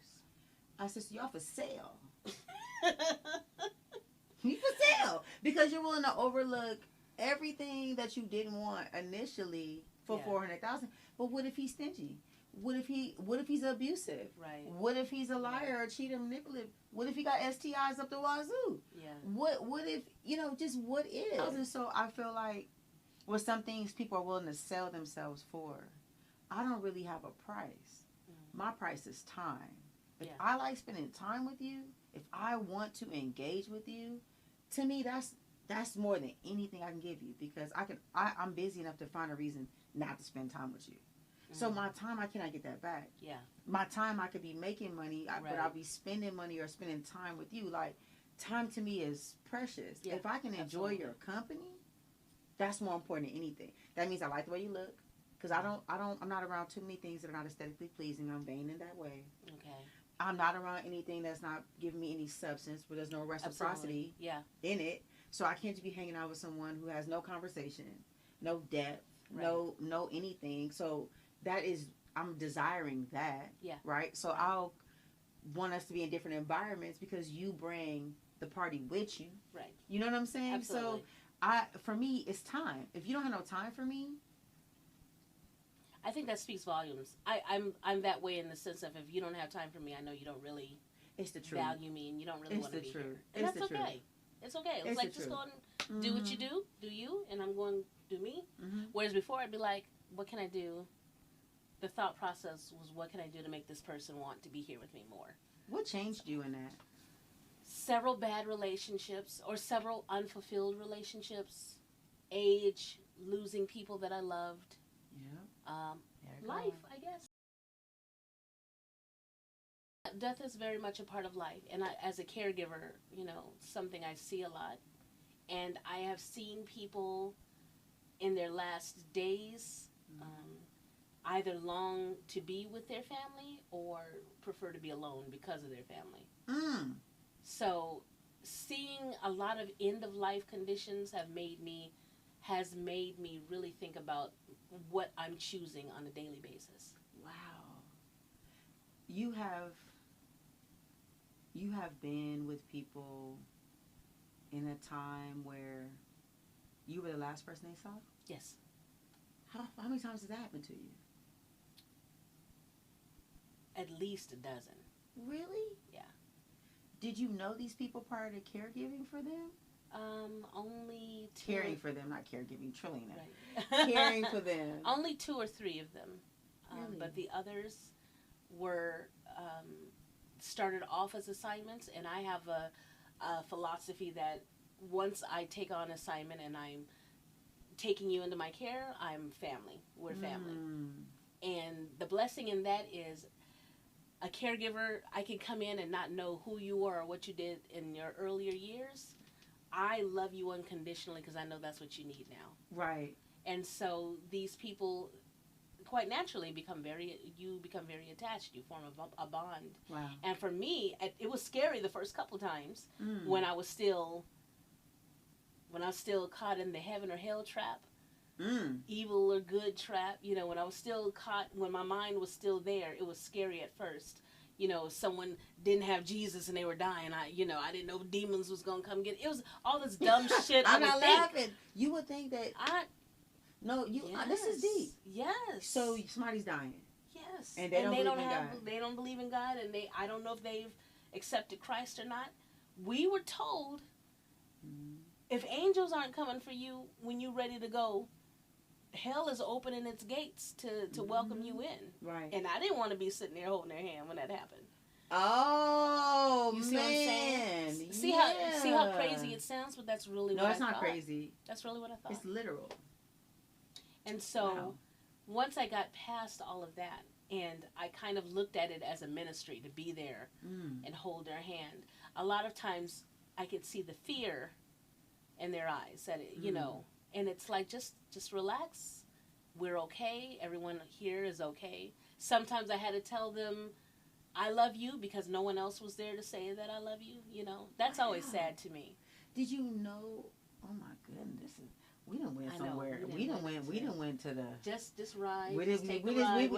I said, so y'all for sale. You for sale. Because you're willing to overlook everything that you didn't want initially for $400,000. But what if he's stingy? What if he's abusive? Right. What if he's a liar or cheater, manipulative? What if he got STIs up the wazoo? Yeah. What if, just what if? And so I feel like with some things people are willing to sell themselves for, I don't really have a price. Mm-hmm. My price is time. If I like spending time with you, if I want to engage with you, to me that's more than anything I can give you, because I'm busy enough to find a reason not to spend time with you. Mm-hmm. So my time, I cannot get that back. Yeah. My time, I could be making money, but I'll be spending money or spending time with you. Like, time to me is precious. Yeah, if I can enjoy your company, that's more important than anything. That means I like the way you look, because I'm not around too many things that are not aesthetically pleasing. I'm vain in that way. Okay. I'm not around anything that's not giving me any substance, where there's no reciprocity in it. So I can't just be hanging out with someone who has no conversation, no depth, no anything. So that is, I'm desiring that. Yeah. Right? So I'll want us to be in different environments because you bring the party with you. Right. You know what I'm saying? Absolutely. So for me, it's time. If you don't have no time for me, I think that speaks volumes. I'm that way in the sense of, if you don't have time for me, I know you don't really value me, and you don't really want to be here. And that's okay. It's okay. It's like, just go and do what you do you, and I'm going to do me. Mm-hmm. Whereas before, I'd be like, what can I do? The thought process was, what can I do to make this person want to be here with me more? What changed you in that? Several bad relationships, or several unfulfilled relationships, age, losing people that I loved. Yeah. Life, I guess. Death is very much a part of life. And as a caregiver, something I see a lot. And I have seen people in their last days either long to be with their family or prefer to be alone because of their family. Mm. So seeing a lot of end-of-life conditions has made me really think about what I'm choosing on a daily basis. Wow. You have been with people in a time where you were the last person they saw? Yes. How many times has that happened to you? At least a dozen. Really? Yeah. Did you know these people prior to caregiving for them? Only two. Caring for them, not caregiving, Trillina. Right. Caring for them. Only 2 or 3 of them. Really? But the others were started off as assignments, and I have a philosophy that once I take on assignment and I'm taking you into my care, I'm family. We're family. And the blessing in that is, a caregiver, I can come in and not know who you are or what you did in your earlier years. I love you unconditionally because I know that's what you need now. Right. And so these people quite naturally become very attached. You form a bond. Wow. And for me, it was scary the first couple times when I was still caught in the heaven or hell trap. Evil or good trap, when I was still caught, when my mind was still there, it was scary at first, someone didn't have Jesus and they were dying. I didn't know demons was gonna come get. It was all this dumb shit. I'm not laughing. You would think that. No, you. Yes. This is deep. Yes. So somebody's dying. Yes. And they don't believe in God. They don't believe in God, and I don't know if they've accepted Christ or not. We were told, if angels aren't coming for you when you're ready to go, hell is opening its gates to welcome you in. Right. And I didn't want to be sitting there holding their hand when that happened. Oh, you see what I'm saying? See how crazy it sounds, but that's really what I thought. No, it's not crazy. That's really what I thought. It's literal. And so, once I got past all of that, and I kind of looked at it as a ministry to be there and hold their hand. A lot of times, I could see the fear in their eyes that and it's like just relax. We're okay. Everyone here is okay. Sometimes I had to tell them, I love you, because no one else was there to say that I love you. That's always sad to me. Did you know? Oh my goodness, we done went somewhere. We done went to the just ride. We just didn't. take the ride.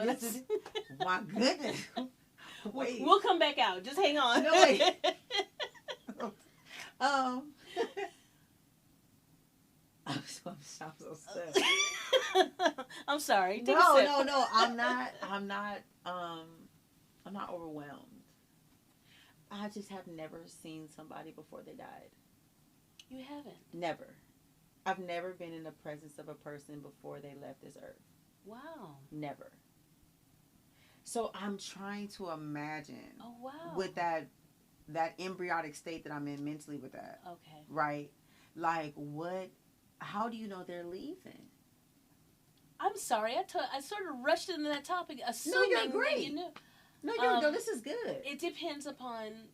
My goodness. Wait. We'll come back out. Just hang on. No, wait. I'm so stuck. I'm sorry. Take No, a sip. no. I'm not overwhelmed. I just have never seen somebody before they died. You haven't? Never. I've never been in the presence of a person before they left this earth. Wow. Never. So I'm trying to imagine. Oh, wow. With that embryonic state that I'm in mentally with that. Okay. Right? Like how do you know they're leaving? I'm sorry. I sort of rushed into that topic assuming you're great. that you knew. No, this is good. It depends upon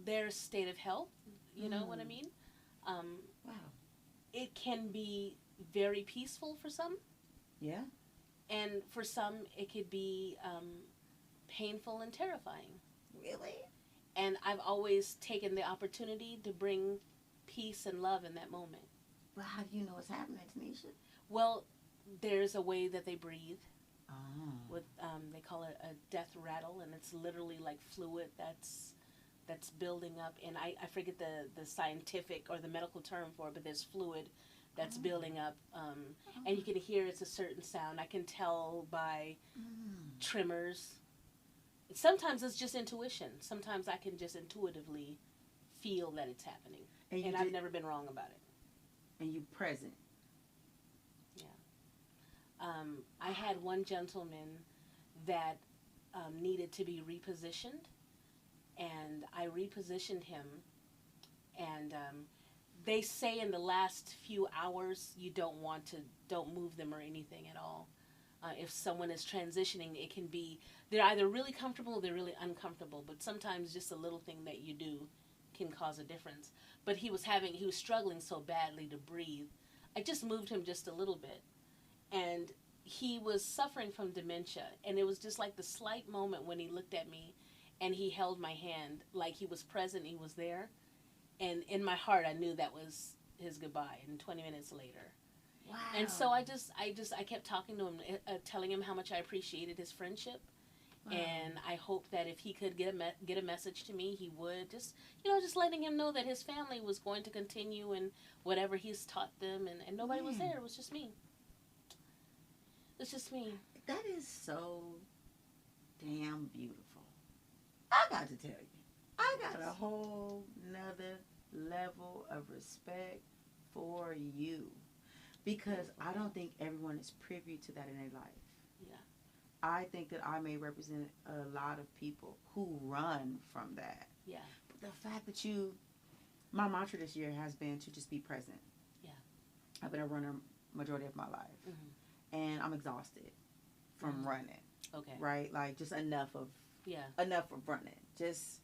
their state of health. You know what I mean? Wow. It can be very peaceful for some. Yeah. And for some, it could be painful and terrifying. Really? And I've always taken the opportunity to bring peace and love in that moment. Well, how do you know what's happening, Tanisha? Well, there's a way that they breathe. Oh. With they call it a death rattle, and it's literally like fluid that's building up. And I forget the scientific or the medical term for it, but there's fluid that's building up, and you can hear it's a certain sound. I can tell by tremors. Sometimes it's just intuition. Sometimes I can just intuitively feel that it's happening, and I've never been wrong about it. And you present. Yeah. I had one gentleman that needed to be repositioned, and I repositioned him, and they say in the last few hours you don't move them or anything at all. If someone is transitioning, it can be, they're either really comfortable or they're really uncomfortable, but sometimes just a little thing that you do can cause a difference. But he was struggling so badly to breathe. I just moved him just a little bit, and he was suffering from dementia, and it was just like the slight moment when he looked at me and he held my hand, like he was present, he was there, and in my heart I knew that was his goodbye. And 20 minutes later, wow. And so I kept talking to him, telling him how much I appreciated his friendship. Wow. And I hope that if he could get a message to me, he would. Just letting him know that his family was going to continue and whatever he's taught them, and nobody was there. It was just me. It's just me. That is so damn beautiful. I got to tell you, I got a whole nother level of respect for you, because I don't think everyone is privy to that in their life. Yeah. I think that I may represent a lot of people who run from that. Yeah. But the fact that my mantra this year has been to just be present. Yeah. I've been a runner majority of my life. And I'm exhausted from running. Okay. Right? Like, just enough of running. Just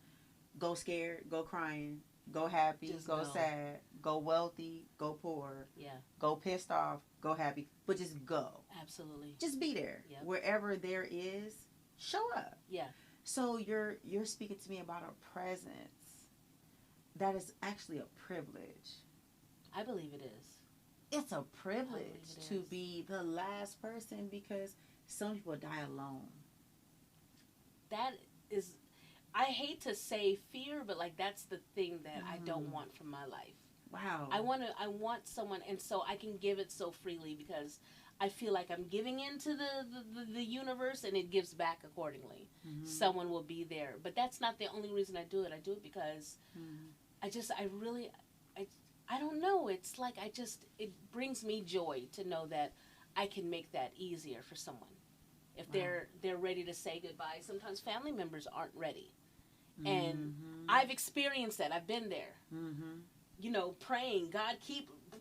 go scared, go crying, go happy, go sad, go wealthy, go poor. Yeah. Go pissed off, go happy, but just go. Absolutely. Just be there. Yep. Wherever there is, show up. Yeah. So you're speaking to me about a presence that is actually a privilege. I believe it is. It's a privilege to be the last person, because some people die alone. That is, I hate to say fear, but like that's the thing that I don't want from my life. Wow. I want someone, and so I can give it so freely because I feel like I'm giving into the universe, and it gives back accordingly. Someone will be there, but that's not the only reason I do it. I do it because I don't know. It's like it brings me joy to know that I can make that easier for someone. If they're ready to say goodbye, sometimes family members aren't ready. And I've experienced that. I've been there. You know, praying, God,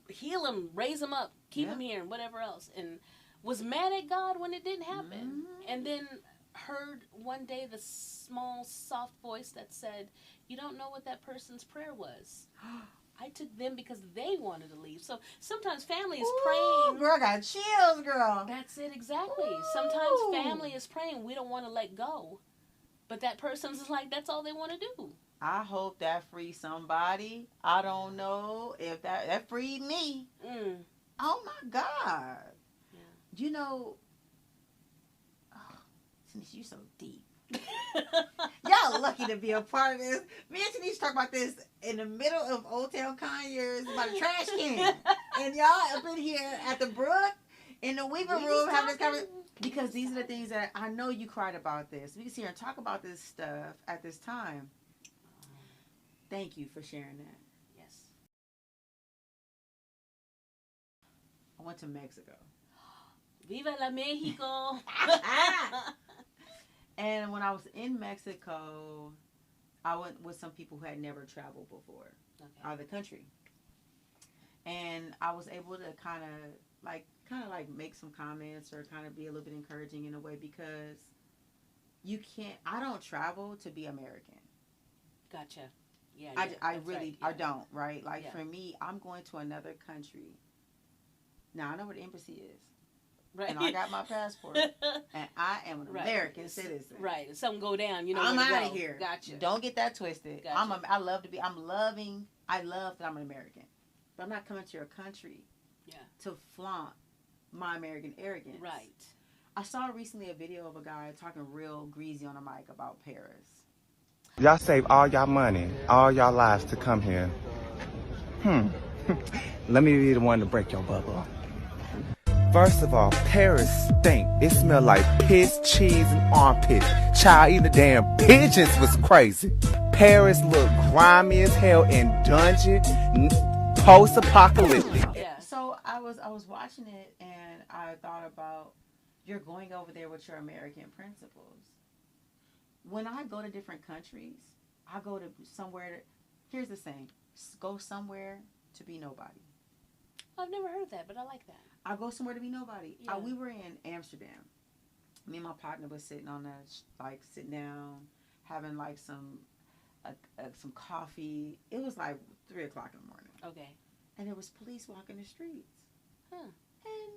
heal him, raise him up, keep him here, and whatever else. And was mad at God when it didn't happen. And then heard one day the small, soft voice that said, you don't know what that person's prayer was. I took them because they wanted to leave. So sometimes family is praying. Girl, I got chills, girl. That's it, exactly. Sometimes family is praying. We don't want to let go. But that person's like, that's all they want to do. I hope that frees somebody. I don't know if that freed me. Oh, my God. Yeah. You know, Tanisha, you so deep. Y'all lucky to be a part of this. Me and Tanisha talk about this in the middle of Old Town Conyers by the trash can. And y'all up in here at the Brook in the Weaver room having this conversation. Because these are the things that I know you cried about this. We can sit here and talk about this stuff at this time. Thank you for sharing that. Yes. I went to Mexico. Viva la Mexico! And when I was in Mexico, I went with some people who had never traveled before out of the country. And I was able to kind of make some comments or kind of be a little bit encouraging in a way because I don't travel to be American. Gotcha. Yeah, I really, right. I don't, right? Like for me, I'm going to another country. Now I know where the embassy is. Right. And I got my passport. And I am an American citizen. Right. If something go down, you know I'm out of here. Gotcha. Don't get that twisted. Gotcha. I love that I'm an American. But I'm not coming to your country to flaunt my American arrogance. Right. I saw recently a video of a guy talking real greasy on a mic about Paris. Y'all save all y'all money, all y'all lives to come here. Let me be the one to break your bubble. First of all, Paris stink. It smelled like piss, cheese, and armpits. Child, eating the damn pigeons was crazy. Paris looked grimy as hell and dungeon, post-apocalyptic. Yeah. So I was watching it and I thought about you're going over there with your American principles. When I go to different countries, I go to somewhere. Here's the saying: go somewhere to be nobody. I've never heard that, but I like that. I go somewhere to be nobody. Yeah. We were in Amsterdam. Me and my partner was sitting sitting down, having some coffee. It was like 3:00 in the morning. Okay. And there was police walking the streets. Huh. And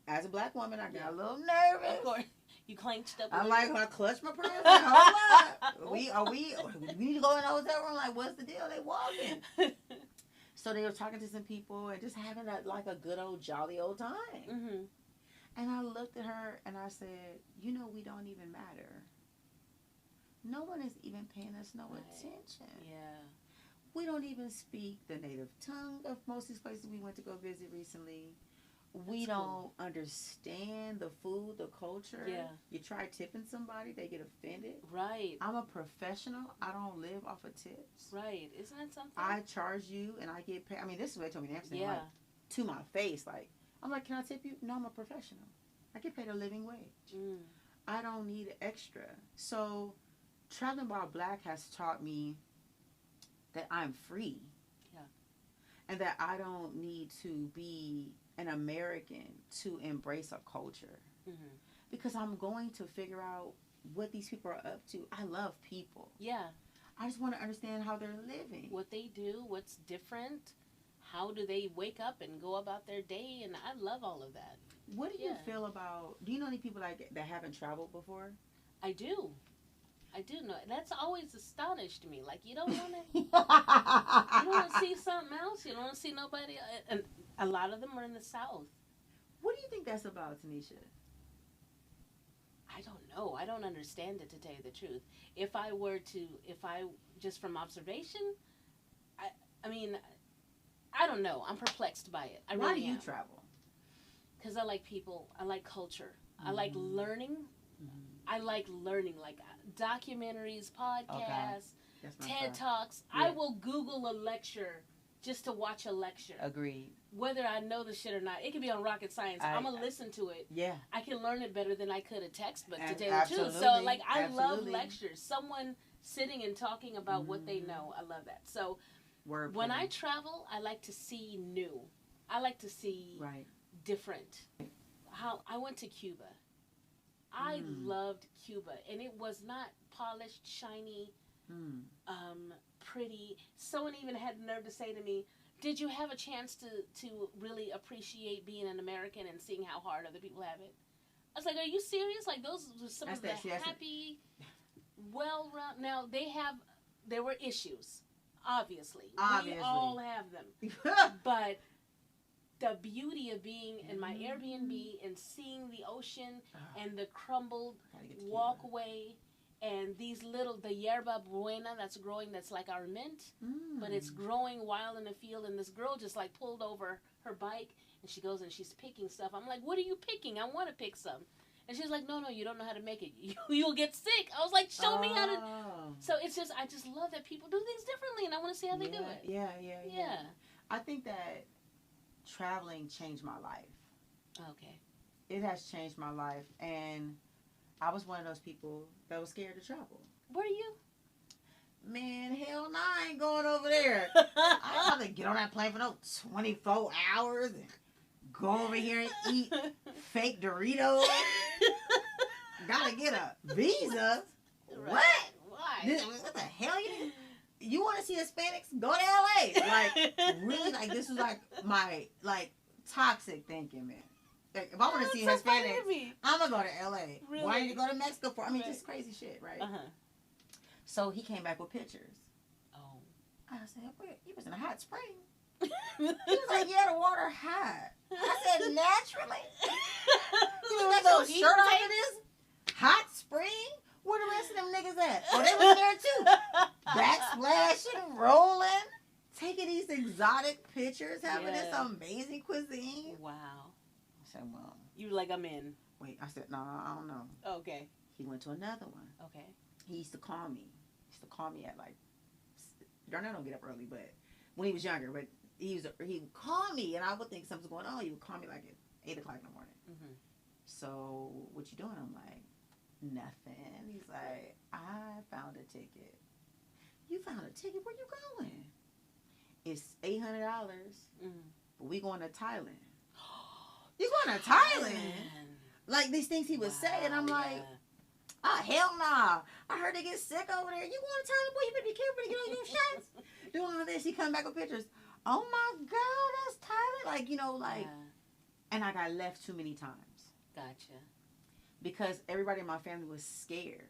as a black woman, I got a little nervous. Of course. You clenched up. I'm like, I clutched my purse. Like, hold up. We need to go in the hotel room. Like, what's the deal? They walking. So they were talking to some people and just having a good old jolly old time. Mm-hmm. And I looked at her and I said, we don't even matter. No one is even paying us no attention. Yeah. We don't even speak the native tongue of most of these places we went to go visit recently. We don't understand the food, the culture. Yeah. You try tipping somebody, they get offended. Right. I'm a professional. I don't live off of tips. Right. Isn't that something? I charge you and I get paid. I mean, this is what they told me in Amsterdam, to my face. I'm like, can I tip you? No, I'm a professional. I get paid a living wage. I don't need extra. So, traveling while black has taught me that I'm free. Yeah. And that I don't need to be an American to embrace a culture. Mm-hmm. Because I'm going to figure out what these people are up to. I love people. Yeah. I just want to understand how they're living. What they do, what's different, how do they wake up and go about their day, and I love all of that. What do you feel about, do you know any people that haven't traveled before? I do know. That's always astonished me. Like, you don't want to see something else. You don't want to see nobody. And a lot of them are in the South. What do you think that's about, Tanisha? I don't know. I don't understand it, to tell you the truth. If I just from observation, I mean, I don't know. I'm perplexed by it. I Why really do you am. travel? Because I like people. I like culture. I like learning. I like learning, like documentaries, podcasts, TED Talks. Yeah. I will Google a lecture just to watch a lecture. Agreed. Whether I know the shit or not. It could be on rocket science. I'm going to listen to it. Yeah. I can learn it better than I could a textbook, to tell you the truth. Absolutely. So, like, I love Absolutely. lectures. Someone sitting and talking about what they know. I love that. So, when I travel, I like to see new. I like to see different. How I went to Cuba. I loved Cuba, and it was not polished, shiny, pretty. Someone even had the nerve to say to me, did you have a chance to really appreciate being an American and seeing how hard other people have it? I was like, are you serious? Like, those were some of the happy, well-rounded. Now, there were issues, obviously. We all have them. But the beauty of being in my Airbnb and seeing the ocean and the crumbled walkway and the yerba buena that's growing, that's like our mint, but it's growing wild in the field, and this girl just like pulled over her bike and she goes and she's picking stuff. I'm like, what are you picking? I want to pick some. And she's like, no, you don't know how to make it. You'll get sick. I was like, show me how to. So it's just, I just love that people do things differently, and I want to see how they do it. Yeah. I think that traveling changed my life. Okay. It has changed my life, and I was one of those people that was scared to travel. Were you? Man, hell no, I ain't going over there. I don't have to get on that plane for no 24 hours and go over here and eat fake Doritos. Gotta get a visa. Right. What? Why? What the hell? You want to see Hispanics? Go to LA. Like, really? Like, this is like my, like, toxic thinking, man. Like, if I want to see Hispanics, I'm going to go to LA. Really? Why did you go to Mexico for? I mean, just crazy shit, right? So he came back with pictures. Oh. I said, you was in a hot spring. He was like, yeah, the water hot. I said, naturally? You got your shirt off of this hot spring? Where the rest of them niggas at? Oh, they was there too. Backsplashing, rolling, taking these exotic pictures, having this amazing cuisine. Wow. I said, well. You were like, I'm in. Wait, I said, no, I don't know. Okay. He went to another one. Okay. He used to call me. At like, darn, I don't get up early, but when he was younger, but he would call me, and I would think something's going on. He would call me like at 8 o'clock in the morning. Mm-hmm. So, what you doing? I'm like, nothing. He's like, I found a ticket. You found a ticket? Where you going? It's $800, but we going to Thailand. You going to Thailand? Like these things he would say, and I'm like, oh, hell nah. I heard they get sick over there. You going to Thailand? Boy, you better be careful to get all your shots. Doing all this. He come back with pictures. Oh my God, that's Thailand. Like, and I got left too many times. Gotcha. Because everybody in my family was scared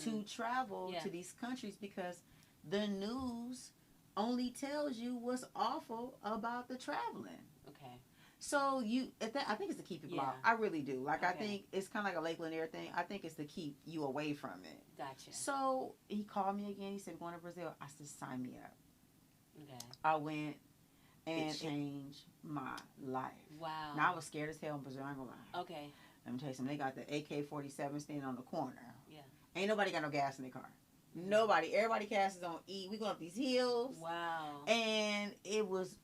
to travel to these countries because the news only tells you what's awful about the traveling. Okay. So I think it's to keep people out. I really do. Like, I think it's kind of like a Lake Lanier thing. I think it's to keep you away from it. Gotcha. So he called me again. He said, going to Brazil. I said, sign me up. Okay. I went, and it changed my life. Wow. Now, I was scared as hell in Brazil. I ain't gonna lie. Okay. Let me tell you something. They got the AK-47 standing on the corner. Yeah. Ain't nobody got no gas in their car. Nobody. Everybody gas is on E. We going up these hills. Wow. And it was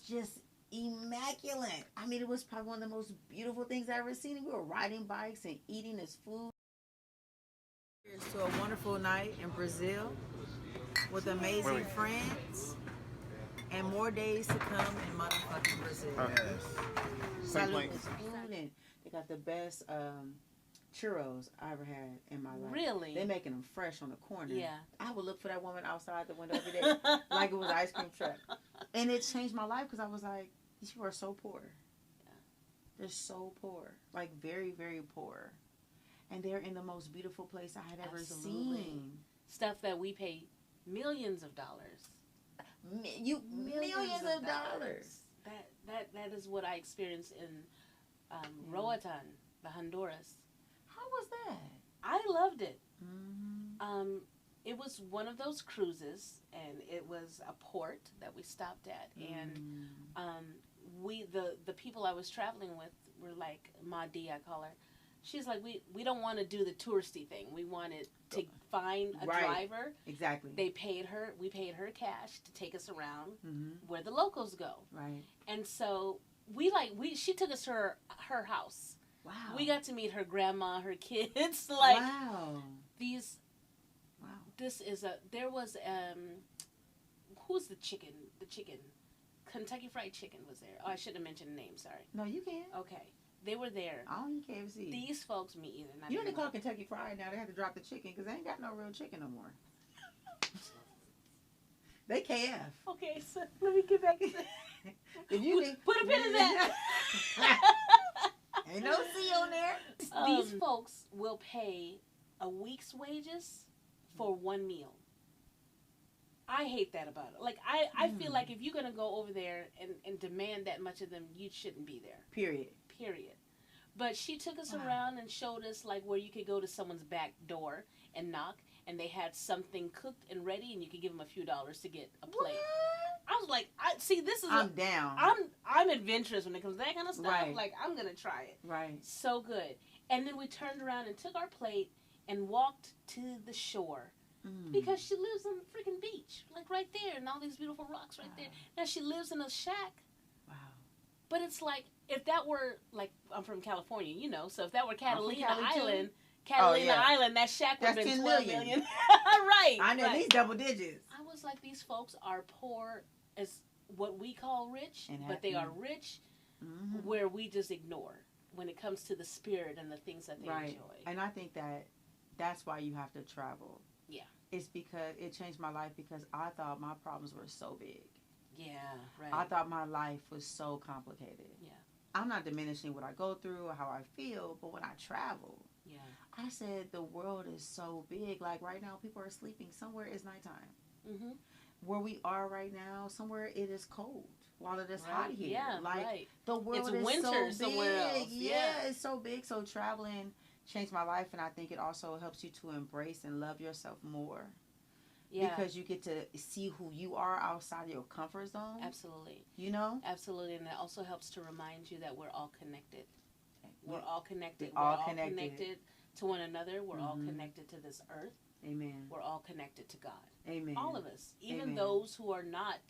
just immaculate. I mean, it was probably one of the most beautiful things I've ever seen. We were riding bikes and eating this food. Here's to a wonderful night in Brazil with amazing friends and more days to come in motherfucking Brazil. Salute is food, and they got the best churros I ever had in my life. Really? They making them fresh on the corner. Yeah. I would look for that woman outside the window every day like it was an ice cream truck. And it changed my life because I was like, these people are so poor. Yeah. They're so poor. Like, very, very poor. And they're in the most beautiful place I had ever seen. Stuff that we pay millions of dollars. Millions of dollars. That is what I experienced in Roatan, the Honduras. How was that? I loved it. Mm-hmm. It was one of those cruises, and it was a port that we stopped at, and we the people I was traveling with were like Madi, I call her. She's like, we don't want to do the touristy thing. We wanted to find a driver. Exactly. We paid her cash to take us around where the locals go. Right. And so she took us to her house. Wow. We got to meet her grandma, her kids. Wow. There was who's the chicken? The chicken. Kentucky Fried Chicken was there. Oh, I shouldn't have mentioned the name, sorry. No, you can. Okay. They were there. I don't eat KFC. These folks, me either. You only call Kentucky Fried now. They have to drop the chicken because they ain't got no real chicken no more. They KF. Okay, so let me get back to that. If you put a pin in that. Ain't no C on there. These folks will pay a week's wages for one meal. I hate that about it. Like, I feel like if you're going to go over there and demand that much of them, you shouldn't be there. Period. But she took us around and showed us, like, where you could go to someone's back door and knock, and they had something cooked and ready, and you could give them a few dollars to get a plate. What? I was like, I'm down. I'm adventurous when it comes to that kind of stuff. Right. Like, I'm going to try it. Right. So good. And then we turned around and took our plate and walked to the shore. Because she lives on the freaking beach, like right there, and all these beautiful rocks right there. Now she lives in a shack. Wow. But it's like, if that were, like, I'm from California, you know, so if that were Catalina Island, that shack would have been 12 million. Right. I know, these double digits. I was like, these folks are poor as what we call rich, but they are rich where we just ignore when it comes to the spirit and the things that they enjoy. And I think that's why you have to travel. Yeah. It's because it changed my life because I thought my problems were so big. Yeah, right. I thought my life was so complicated. Yeah. I'm not diminishing what I go through or how I feel, but when I travel, I said the world is so big. Like right now, people are sleeping. Somewhere it's nighttime. Mm-hmm. Where we are right now, somewhere it is cold while it is hot here. Yeah, like the world is winter so big. Somewhere else. Yeah, it's so big. So traveling changed my life, and I think it also helps you to embrace and love yourself more. Yeah. Because you get to see who you are outside of your comfort zone. Absolutely. You know? Absolutely. And it also helps to remind you that we're all connected. We're all connected. We're all connected to one another. We're all connected to this earth. Amen. We're all connected to God. Amen. All of us. Even those who are not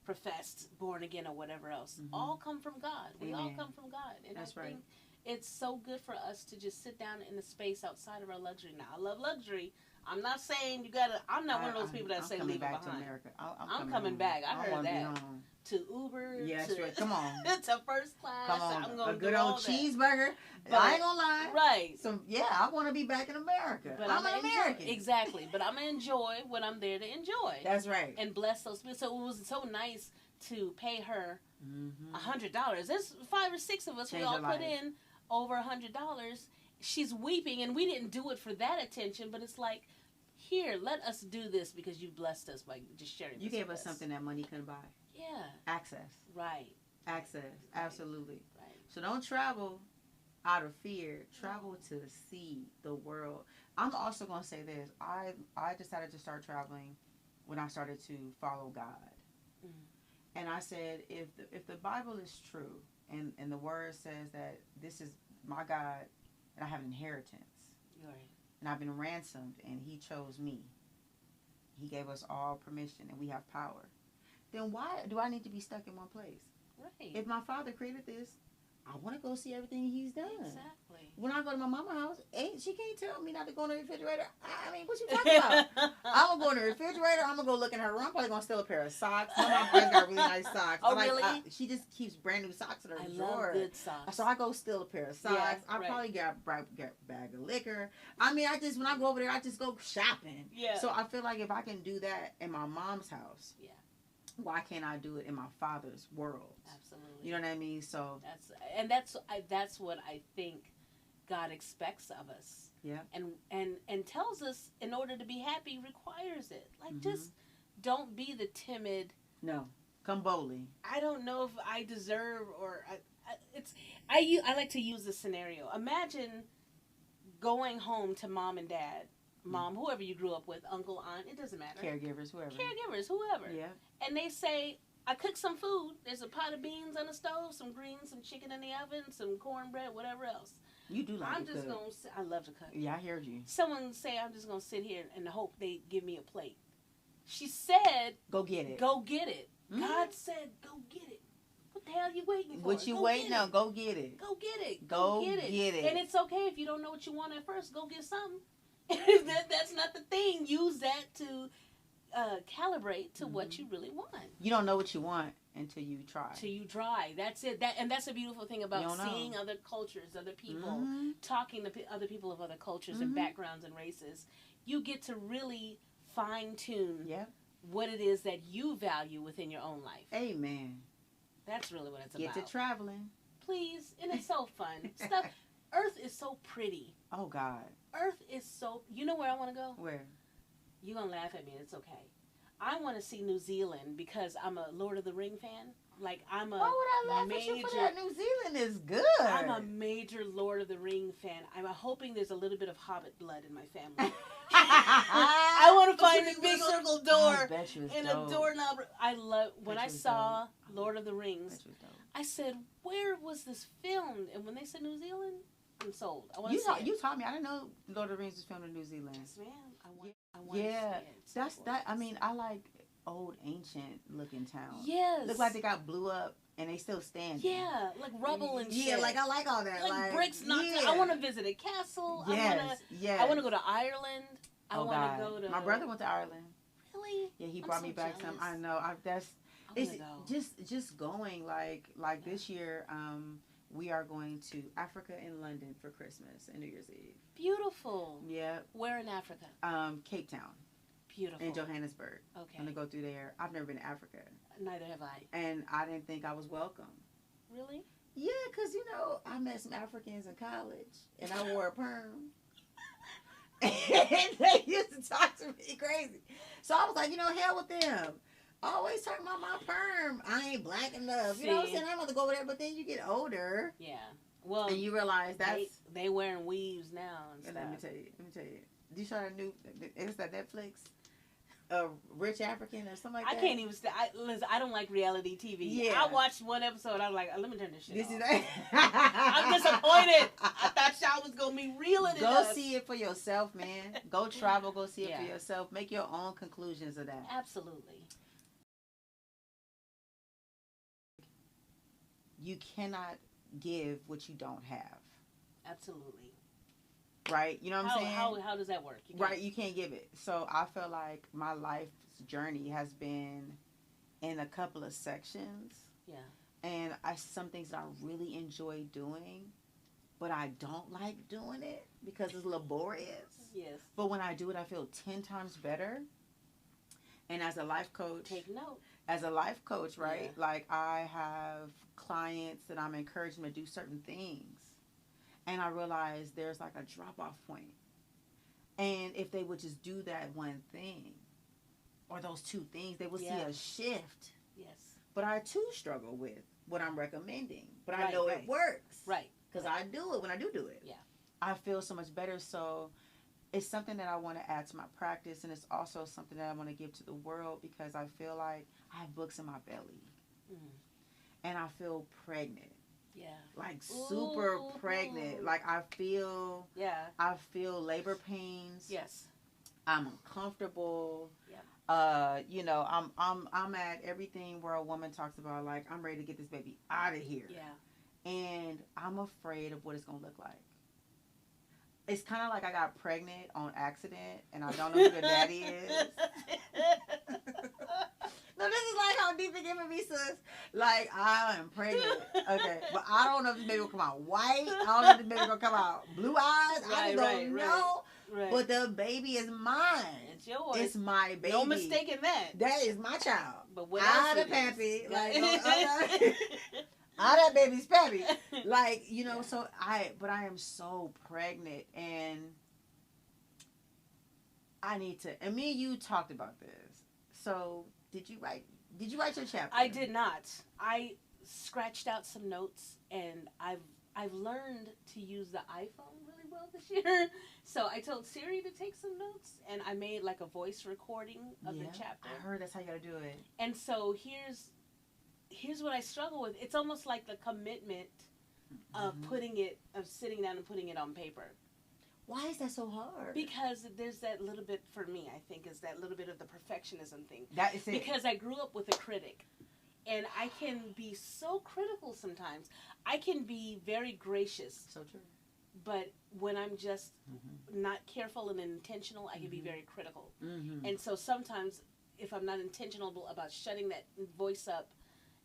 professed, born again, or whatever else. All come from God. We all come from God. And that's I think it's so good for us to just sit down in a space outside of our luxury. Now, I love luxury. I'm not saying you gotta. I'm not one of those people that say leave it behind. To America. I'm coming back. I heard that. To Uber. Yes, come on. To first class. Come on. I'm gonna a good old cheeseburger. I ain't gonna lie. Right. So I want to be back in America. But I'm an American. Exactly. But I'm gonna enjoy what I'm there to enjoy. That's right. And bless those people. So it was so nice to pay her $100. There's 5 or 6 of us. We all put in over $100. She's weeping, and we didn't do it for that attention, but it's like, here, let us do this because you blessed us by just sharing this. You gave us something that money couldn't buy. Yeah. Access. Right. Access. Right. Absolutely. Right. So don't travel out of fear. Travel to see the world. I'm also going to say this. I decided to start traveling when I started to follow God. And I said, if the Bible is true, and the word says that this is my God, and I have an inheritance, right, and I've been ransomed, and He chose me, He gave us all permission, and we have power, then why do I need to be stuck in one place? Right. If my Father created this, I want to go see everything He's done. Exactly. When I go to my mama's house, she can't tell me not to go in the refrigerator. I mean, what you talking about? I'm going to go in the refrigerator. I'm going to go look in her room. I'm probably going to steal a pair of socks. My mom always got really nice socks. Oh, really? She just keeps brand new socks in her drawer. I love good socks. So I go steal a pair of socks. Yeah, I probably get a bag of liquor. I mean, when I go over there, I just go shopping. Yeah. So I feel like if I can do that in my mom's house, why can't I do it in my Father's world? Absolutely. You know what I mean? So that's what I think God expects of us. Yeah. And tells us in order to be happy requires it. Like just don't be the timid. No. Come boldly. I don't know if I deserve or I like to use this scenario. Imagine going home to mom and dad, mom, whoever you grew up with, uncle, aunt, it doesn't matter. Caregivers, whoever. Yeah. And they say, I cooked some food. There's a pot of beans on the stove, some greens, some chicken in the oven, some cornbread, whatever else. You do like I'm to just cook. going to, I love to cook. Yeah, I heard you. Someone say, I'm just going to sit here and hope they give me a plate. She said, go get it. Go get it. Mm-hmm. God said, go get it. What the hell are you waiting for? What you waiting on? Go get it. Go get it. Go get it. And it's okay if you don't know what you want at first. Go get something. That's not the thing. Use that to calibrate to what you really want. You don't know what you want until you try. Till you try. That's it. And that's a beautiful thing about seeing other cultures, other people, talking to other people of other cultures and backgrounds and races. You get to really fine-tune what it is that you value within your own life. Amen. That's really what it's about. Get to traveling. Please. And it's so fun. Earth is so pretty. Oh, God. Earth is so... You know where I want to go? Where? You're going to laugh at me. It's okay. I want to see New Zealand because I'm a Lord of the Ring fan. Like, I'm a Why would I laugh at you for that? New Zealand is good. I'm a major Lord of the Ring fan. I'm hoping there's a little bit of Hobbit blood in my family. I want to find a big circle door and a doorknob. I love... When I saw Lord of the Rings, I said, where was this filmed? And when they said New Zealand, I'm sold. I want to see it. You taught me. I didn't know Lord of the Rings was filmed in New Zealand. Yes, ma'am. I want to see it. That's that. I mean, I like old, ancient looking towns. Yes. Look like they got blew up and they still stand. Yeah, like rubble and shit. Yeah, like I like all that. Like bricks knocked out. I want to visit a castle. Yes, I want to go to Ireland. I want to go to... My brother went to Ireland. Really? Yeah, he brought me back some. I know. It's just going like this year. We are going to Africa and London for Christmas and New Year's Eve. Beautiful. Yeah. Where in Africa? Cape Town. Beautiful. In Johannesburg. Okay. I'm going to go through there. I've never been to Africa. Neither have I. And I didn't think I was welcome. Really? Yeah, because, I met some Africans in college, and I wore a perm. And they used to talk to me crazy. So I was like, hell with them. Always talking about my perm. I ain't black enough. You know what I'm saying? I'm about to go over there, but then you get older. Yeah. Well, and you realize that's... They wearing weaves now and stuff. Let me tell you. Do you saw that new... It's that Netflix... Rich African or something like that. I can't even... Listen, I don't like reality TV. Yeah. I watched one episode. I was like, let me turn this shit off. Is I'm disappointed. I thought y'all was going to be reeling it Go see it for yourself, man. Go travel. Go see it for Yeah. yourself. Make your own conclusions of that. Absolutely. You cannot give what you don't have. Absolutely. Right? You know what I'm saying? How does that work? You can't give it. So I feel like my life's journey has been in a couple of sections. Yeah. And some things that I really enjoy doing, but I don't like doing it because it's laborious. Yes. But when I do it, I feel 10 times better. And as a life coach... Take note. As a life coach, right? Yeah. Like, I have clients that I'm encouraging to do certain things. And I realize there's like a drop-off point. And if they would just do that one thing, or those two things, they would see a shift. Yes. But I, too, struggle with what I'm recommending. But I know it works. Right. Because I do it when I do it. Yeah. I feel so much better. So it's something that I want to add to my practice. And it's also something that I want to give to the world because I feel like I have books in my belly. Mm. And I feel pregnant. Yeah. Like super pregnant. Like I feel labor pains. Yes. I'm uncomfortable. Yeah. I'm at everything where a woman talks about like I'm ready to get this baby out of here. Yeah. And I'm afraid of what it's gonna look like. It's kind of like I got pregnant on accident and I don't know who the daddy is. No, this is like how deep it giving me, sis. Like, I am pregnant. Okay. But I don't know if this baby will come out white. I don't know if this baby will come out blue eyes. I don't know. Right. But the baby is mine. It's yours. It's my baby. No mistaking that. That is my child. But what else the pappy. Like, that baby's pappy. Like, so I am so pregnant and I need to, and me and you talked about this. So, Did you write your chapter? I did not. I scratched out some notes and I've I've learned to use the iPhone really well this year. So I told Siri to take some notes, and I made like a voice recording of the chapter. I heard that's how you gotta do it. And so here's what I struggle with. It's almost like the commitment of sitting down and putting it on paper. Why is that so hard? Because there's that little bit, for me, I think, is that little bit of the perfectionism thing. That is it. Because I grew up with a critic. And I can be so critical sometimes. I can be very gracious. So true. But when I'm just not careful and intentional, I can be very critical. And so sometimes, if I'm not intentional about shutting that voice up,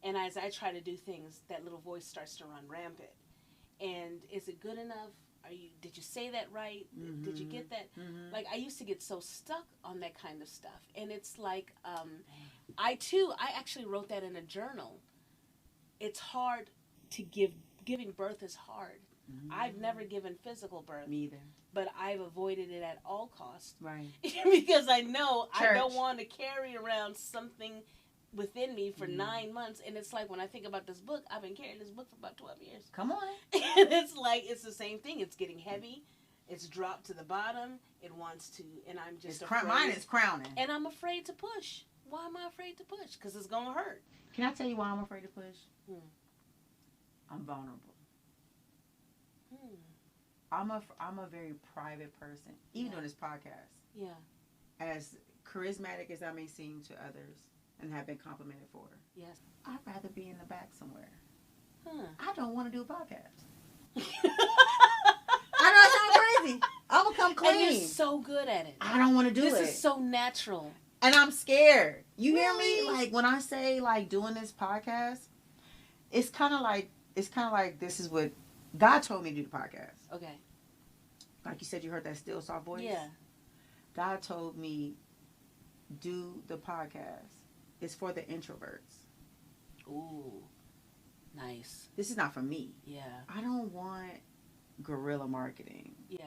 and as I try to do things, that little voice starts to run rampant. And is it good enough? Did you say that right? Did you get that? Like, I used to get so stuck on that kind of stuff. And it's like, I actually wrote that in a journal. It's hard to giving birth is hard. I've never given physical birth. Me either. But I've avoided it at all costs. Right. Because I know I don't want to carry around something within me for 9 months. And it's like, when I think about this book, I've been carrying this book for about 12 years. Come on. And it's like, it's the same thing. It's getting heavy. It's dropped to the bottom. It wants to, and I'm just afraid. Mine is crowning. And I'm afraid to push. Why am I afraid to push? Because it's going to hurt. Can I tell you why I'm afraid to push? I'm vulnerable. I'm a very private person, even doing this podcast. Yeah. As charismatic as I may seem to others and have been complimented for. Yes. I'd rather be in the back somewhere. Huh. I don't want to do a podcast. I know it sounds crazy. I'm going to come clean. And you're so good at it. I don't want to do it. This is so natural. And I'm scared. You hear me? Like, when I say, like, doing this podcast, it's kind of like this is what God told me to do the podcast. Okay. Like you said, you heard that still soft voice? Yeah. God told me, do the podcast. It's for the introverts. Ooh. Nice. This is not for me. Yeah. I don't want guerrilla marketing. Yeah.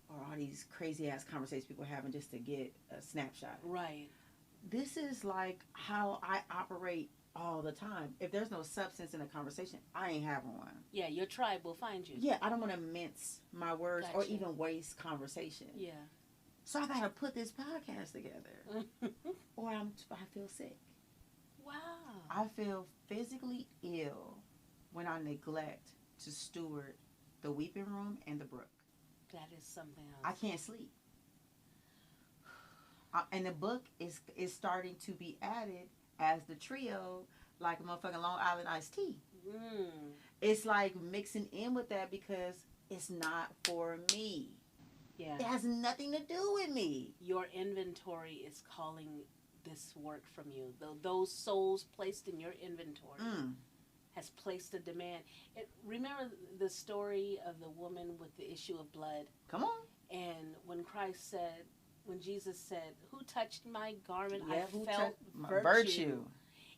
Or all these crazy ass conversations people having just to get a snapshot. Right. This is like how I operate all the time. If there's no substance in a conversation, I ain't having one. Yeah, your tribe will find you. Yeah, I don't want to mince my words or Gotcha. even waste conversation. Yeah. So I got to put this podcast together. Or I feel sick. Wow. I feel physically ill when I neglect to steward the weeping room and the brook. That is something else. I can't sleep. And the book is starting to be added as the trio, like a motherfucking Long Island iced tea. It's like mixing in with that because it's not for me. Yeah. It has nothing to do with me. Your inventory is calling this work from you. Those souls placed in your inventory has placed a demand. Remember the story of the woman with the issue of blood? Come on. And when Jesus said, "Who touched my garment?" Yeah, I felt virtue.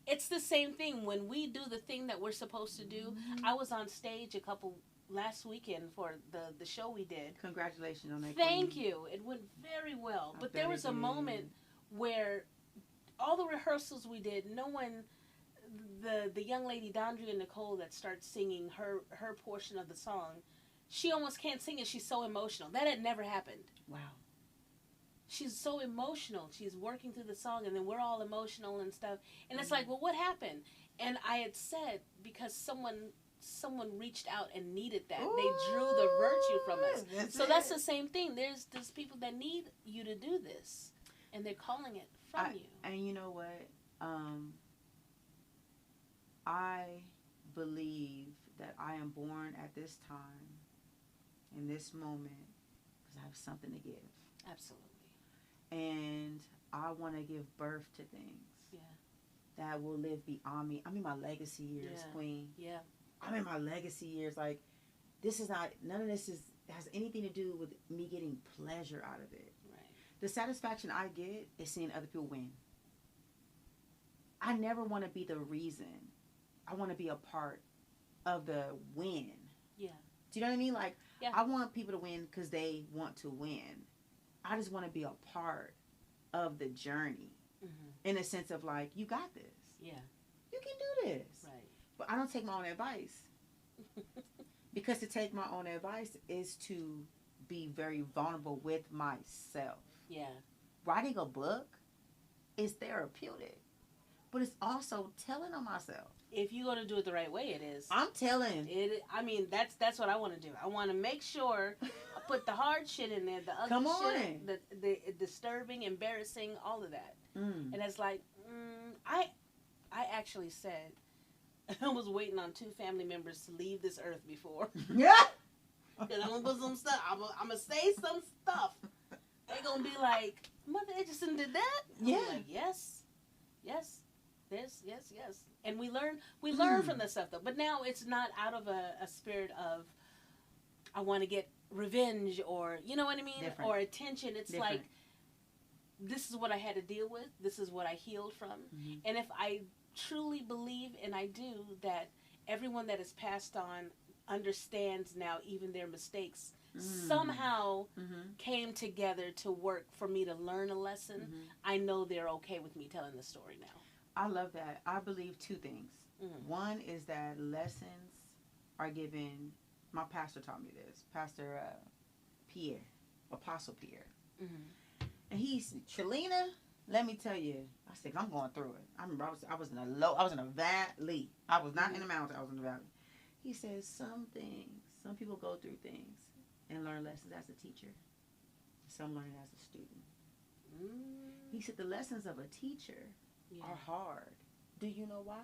It's the same thing when we do the thing that we're supposed to do. I was on stage last weekend for the show we did. Congratulations on that. Thank you. It went very well. But there was a moment where all the rehearsals we did, no one, the young lady, Dondria and Nicole, that starts singing her portion of the song, she almost can't sing it. She's so emotional. That had never happened. Wow. She's so emotional. She's working through the song, and then we're all emotional and stuff. And it's like, well, what happened? And I had said, because someone reached out and needed that. Ooh, they drew the virtue from us. That's the same thing. There's people that need you to do this, and they're calling it from you. And you know what? I believe that I am born at this time, in this moment, because I have something to give. Absolutely. And I want to give birth to things that will live beyond me. I'm in my legacy years, Queen. Yeah. I'm in my legacy years. Like, none of this has anything to do with me getting pleasure out of it. Right. The satisfaction I get is seeing other people win. I never want to be the reason. I want to be a part of the win. Yeah. Do you know what I mean? Like, I want people to win because they want to win. I just want to be a part of the journey in a sense of like, you got this. Yeah. You can do this. Right. But I don't take my own advice. Because to take my own advice is to be very vulnerable with myself. Yeah. Writing a book is therapeutic, but it's also telling on myself. If you're gonna do it the right way, it is. I'm telling. I mean, that's what I want to do. I want to make sure I put the hard shit in there, the ugly shit, the disturbing, embarrassing, all of that. And it's like, I actually said I was waiting on 2 family members to leave this earth before. Yeah. Because I'm gonna put some stuff. I'm gonna say some stuff. They're gonna be like, Mother Edgerton did that? Yeah. I'm like, yes. And we learn from this stuff though. But now it's not out of a spirit of I want to get revenge or you know what I mean? Different. Or attention. It's Different. like this is what I had to deal with. This is what I healed from. And if I truly believe, and I do, that everyone that is passed on understands now even their mistakes somehow came together to work for me to learn a lesson. I know they're okay with me telling the story now. I love that. I believe 2 things. One is that lessons are given. My pastor taught me this. Pastor Pierre, Apostle Pierre. And he's, Shalina, let me tell you, I said, I'm going through it. I remember I was in a valley. I was not in the mountain, I was in the valley. He says some people go through things and learn lessons as a teacher. Some learn it as a student. He said the lessons of a teacher are hard. Do you know why?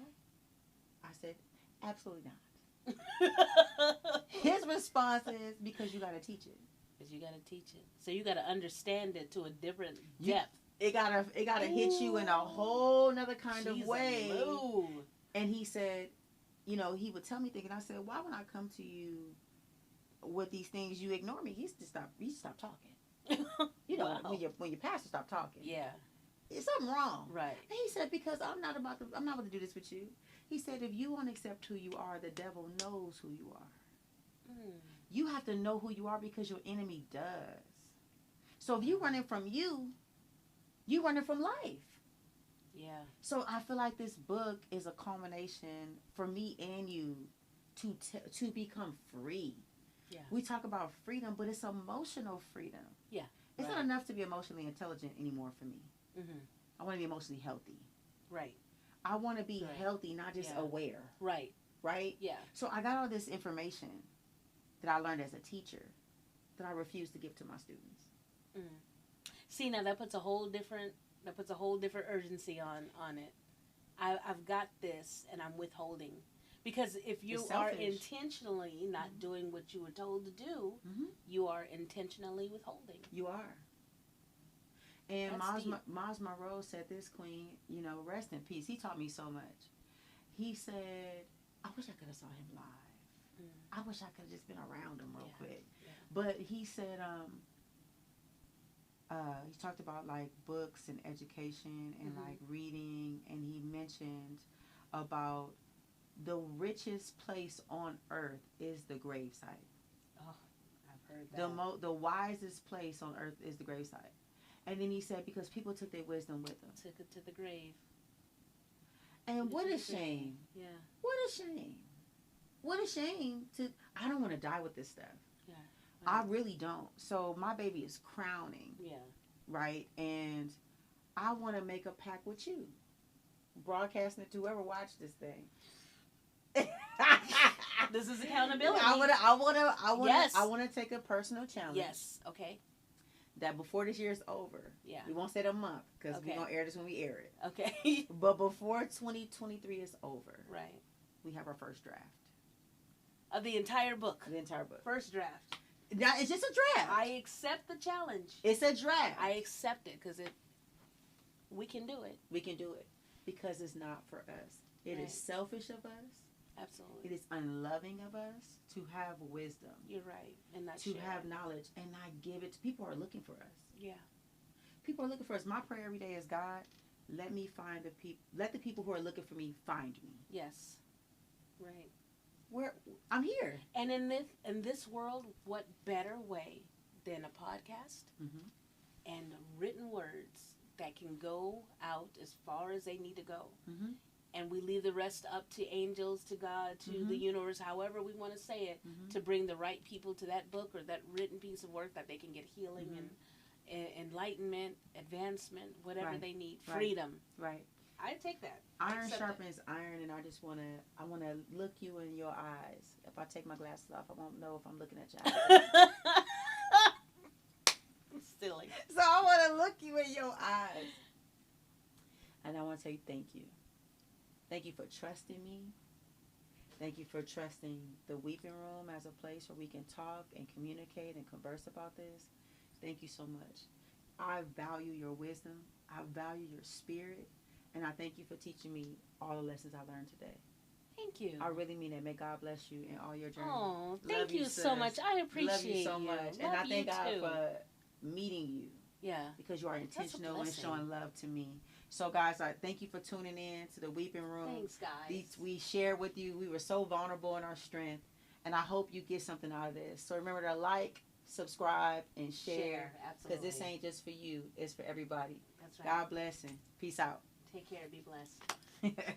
I said, absolutely not. His response is, because you got to teach it. Because you got to teach it. So you got to understand it to a different depth. It gotta hit you in a whole nother kind of way. And he said, you know, he would tell me things, and I said, why when I come to you with these things, you ignore me? He used to stop talking. You know, when your pastor stopped talking. Yeah. It's something wrong. Right. And he said, because I'm not about to do this with you. He said, if you won't accept who you are, the devil knows who you are. You have to know who you are because your enemy does. So if you're running from you running from life. Yeah. So I feel like this book is a culmination for me and you to become free. Yeah. We talk about freedom, but it's emotional freedom. Yeah. It's not enough to be emotionally intelligent anymore for me. I want to be emotionally healthy. Right. I want to be healthy, not just aware. Right. Right? Yeah. So I got all this information that I learned as a teacher that I refuse to give to my students. See, now that puts a whole different urgency on it. I've got this and I'm withholding. Because if you are intentionally not doing what you were told to do, you are intentionally withholding. You are. And Miles Monroe said this, Queen, you know, rest in peace. He taught me so much. He said, I wish I could have saw him live. I wish I could have just been around him real quick. Yeah. But he said, he talked about like books and education and like reading, and he mentioned about the richest place on earth is the gravesite. Oh, I've heard that. The wisest place on earth is the gravesite. And then he said, because people took their wisdom with them. Took it to the grave. And what a shame. Yeah. What a shame. What a shame I don't want to die with this stuff. Yeah. I really don't. So my baby is crowning. Yeah. Right? And I want to make a pact with you. Broadcasting it to whoever watched this thing. This is accountability. I want to take a personal challenge. Yes. Okay. That before this year is over. Yeah. We won't say the month because we're going to air this when we air it. Okay. But before 2023 is over. Right. We have our first draft. Of the entire book. The entire book. First draft. Now, it's just a draft. I accept the challenge. It's a draft. I accept it because we can do it. We can do it because it's not for us. It is selfish of us. Absolutely. It is unloving of us to have wisdom. You're right. And not to have knowledge and not give it to people who are looking for us. Yeah. People are looking for us. My prayer every day is, God, let me find the people. Let the people who are looking for me find me. Yes. Right. I'm here. And in this world, what better way than a podcast and written words that can go out as far as they need to go and we leave the rest up to angels, to God, to the universe, however we want to say it, to bring the right people to that book or that written piece of work that they can get healing and enlightenment, advancement, whatever they need, freedom. Right. I take that. Iron sharpens iron, and I want to look you in your eyes. If I take my glasses off, I won't know if I'm looking at your eyes. Silly. So I want to look you in your eyes. And I want to say thank you. Thank you for trusting me. Thank you for trusting the Weeping Room as a place where we can talk and communicate and converse about this. Thank you so much. I value your wisdom. I value your spirit. And I thank you for teaching me all the lessons I learned today. Thank you. I really mean it. May God bless you in all your journeys. Oh, thank you so much. I appreciate Love you so much. And I thank God too. for meeting you. Yeah. Because you are intentional and showing love to me. So, guys, I thank you for tuning in to the Weeping Room. Thanks, guys. We shared with you. We were so vulnerable in our strength. And I hope you get something out of this. So, remember to like, subscribe, and share. Because this ain't just for you. It's for everybody. That's right. God bless and peace out. Take care. Be blessed.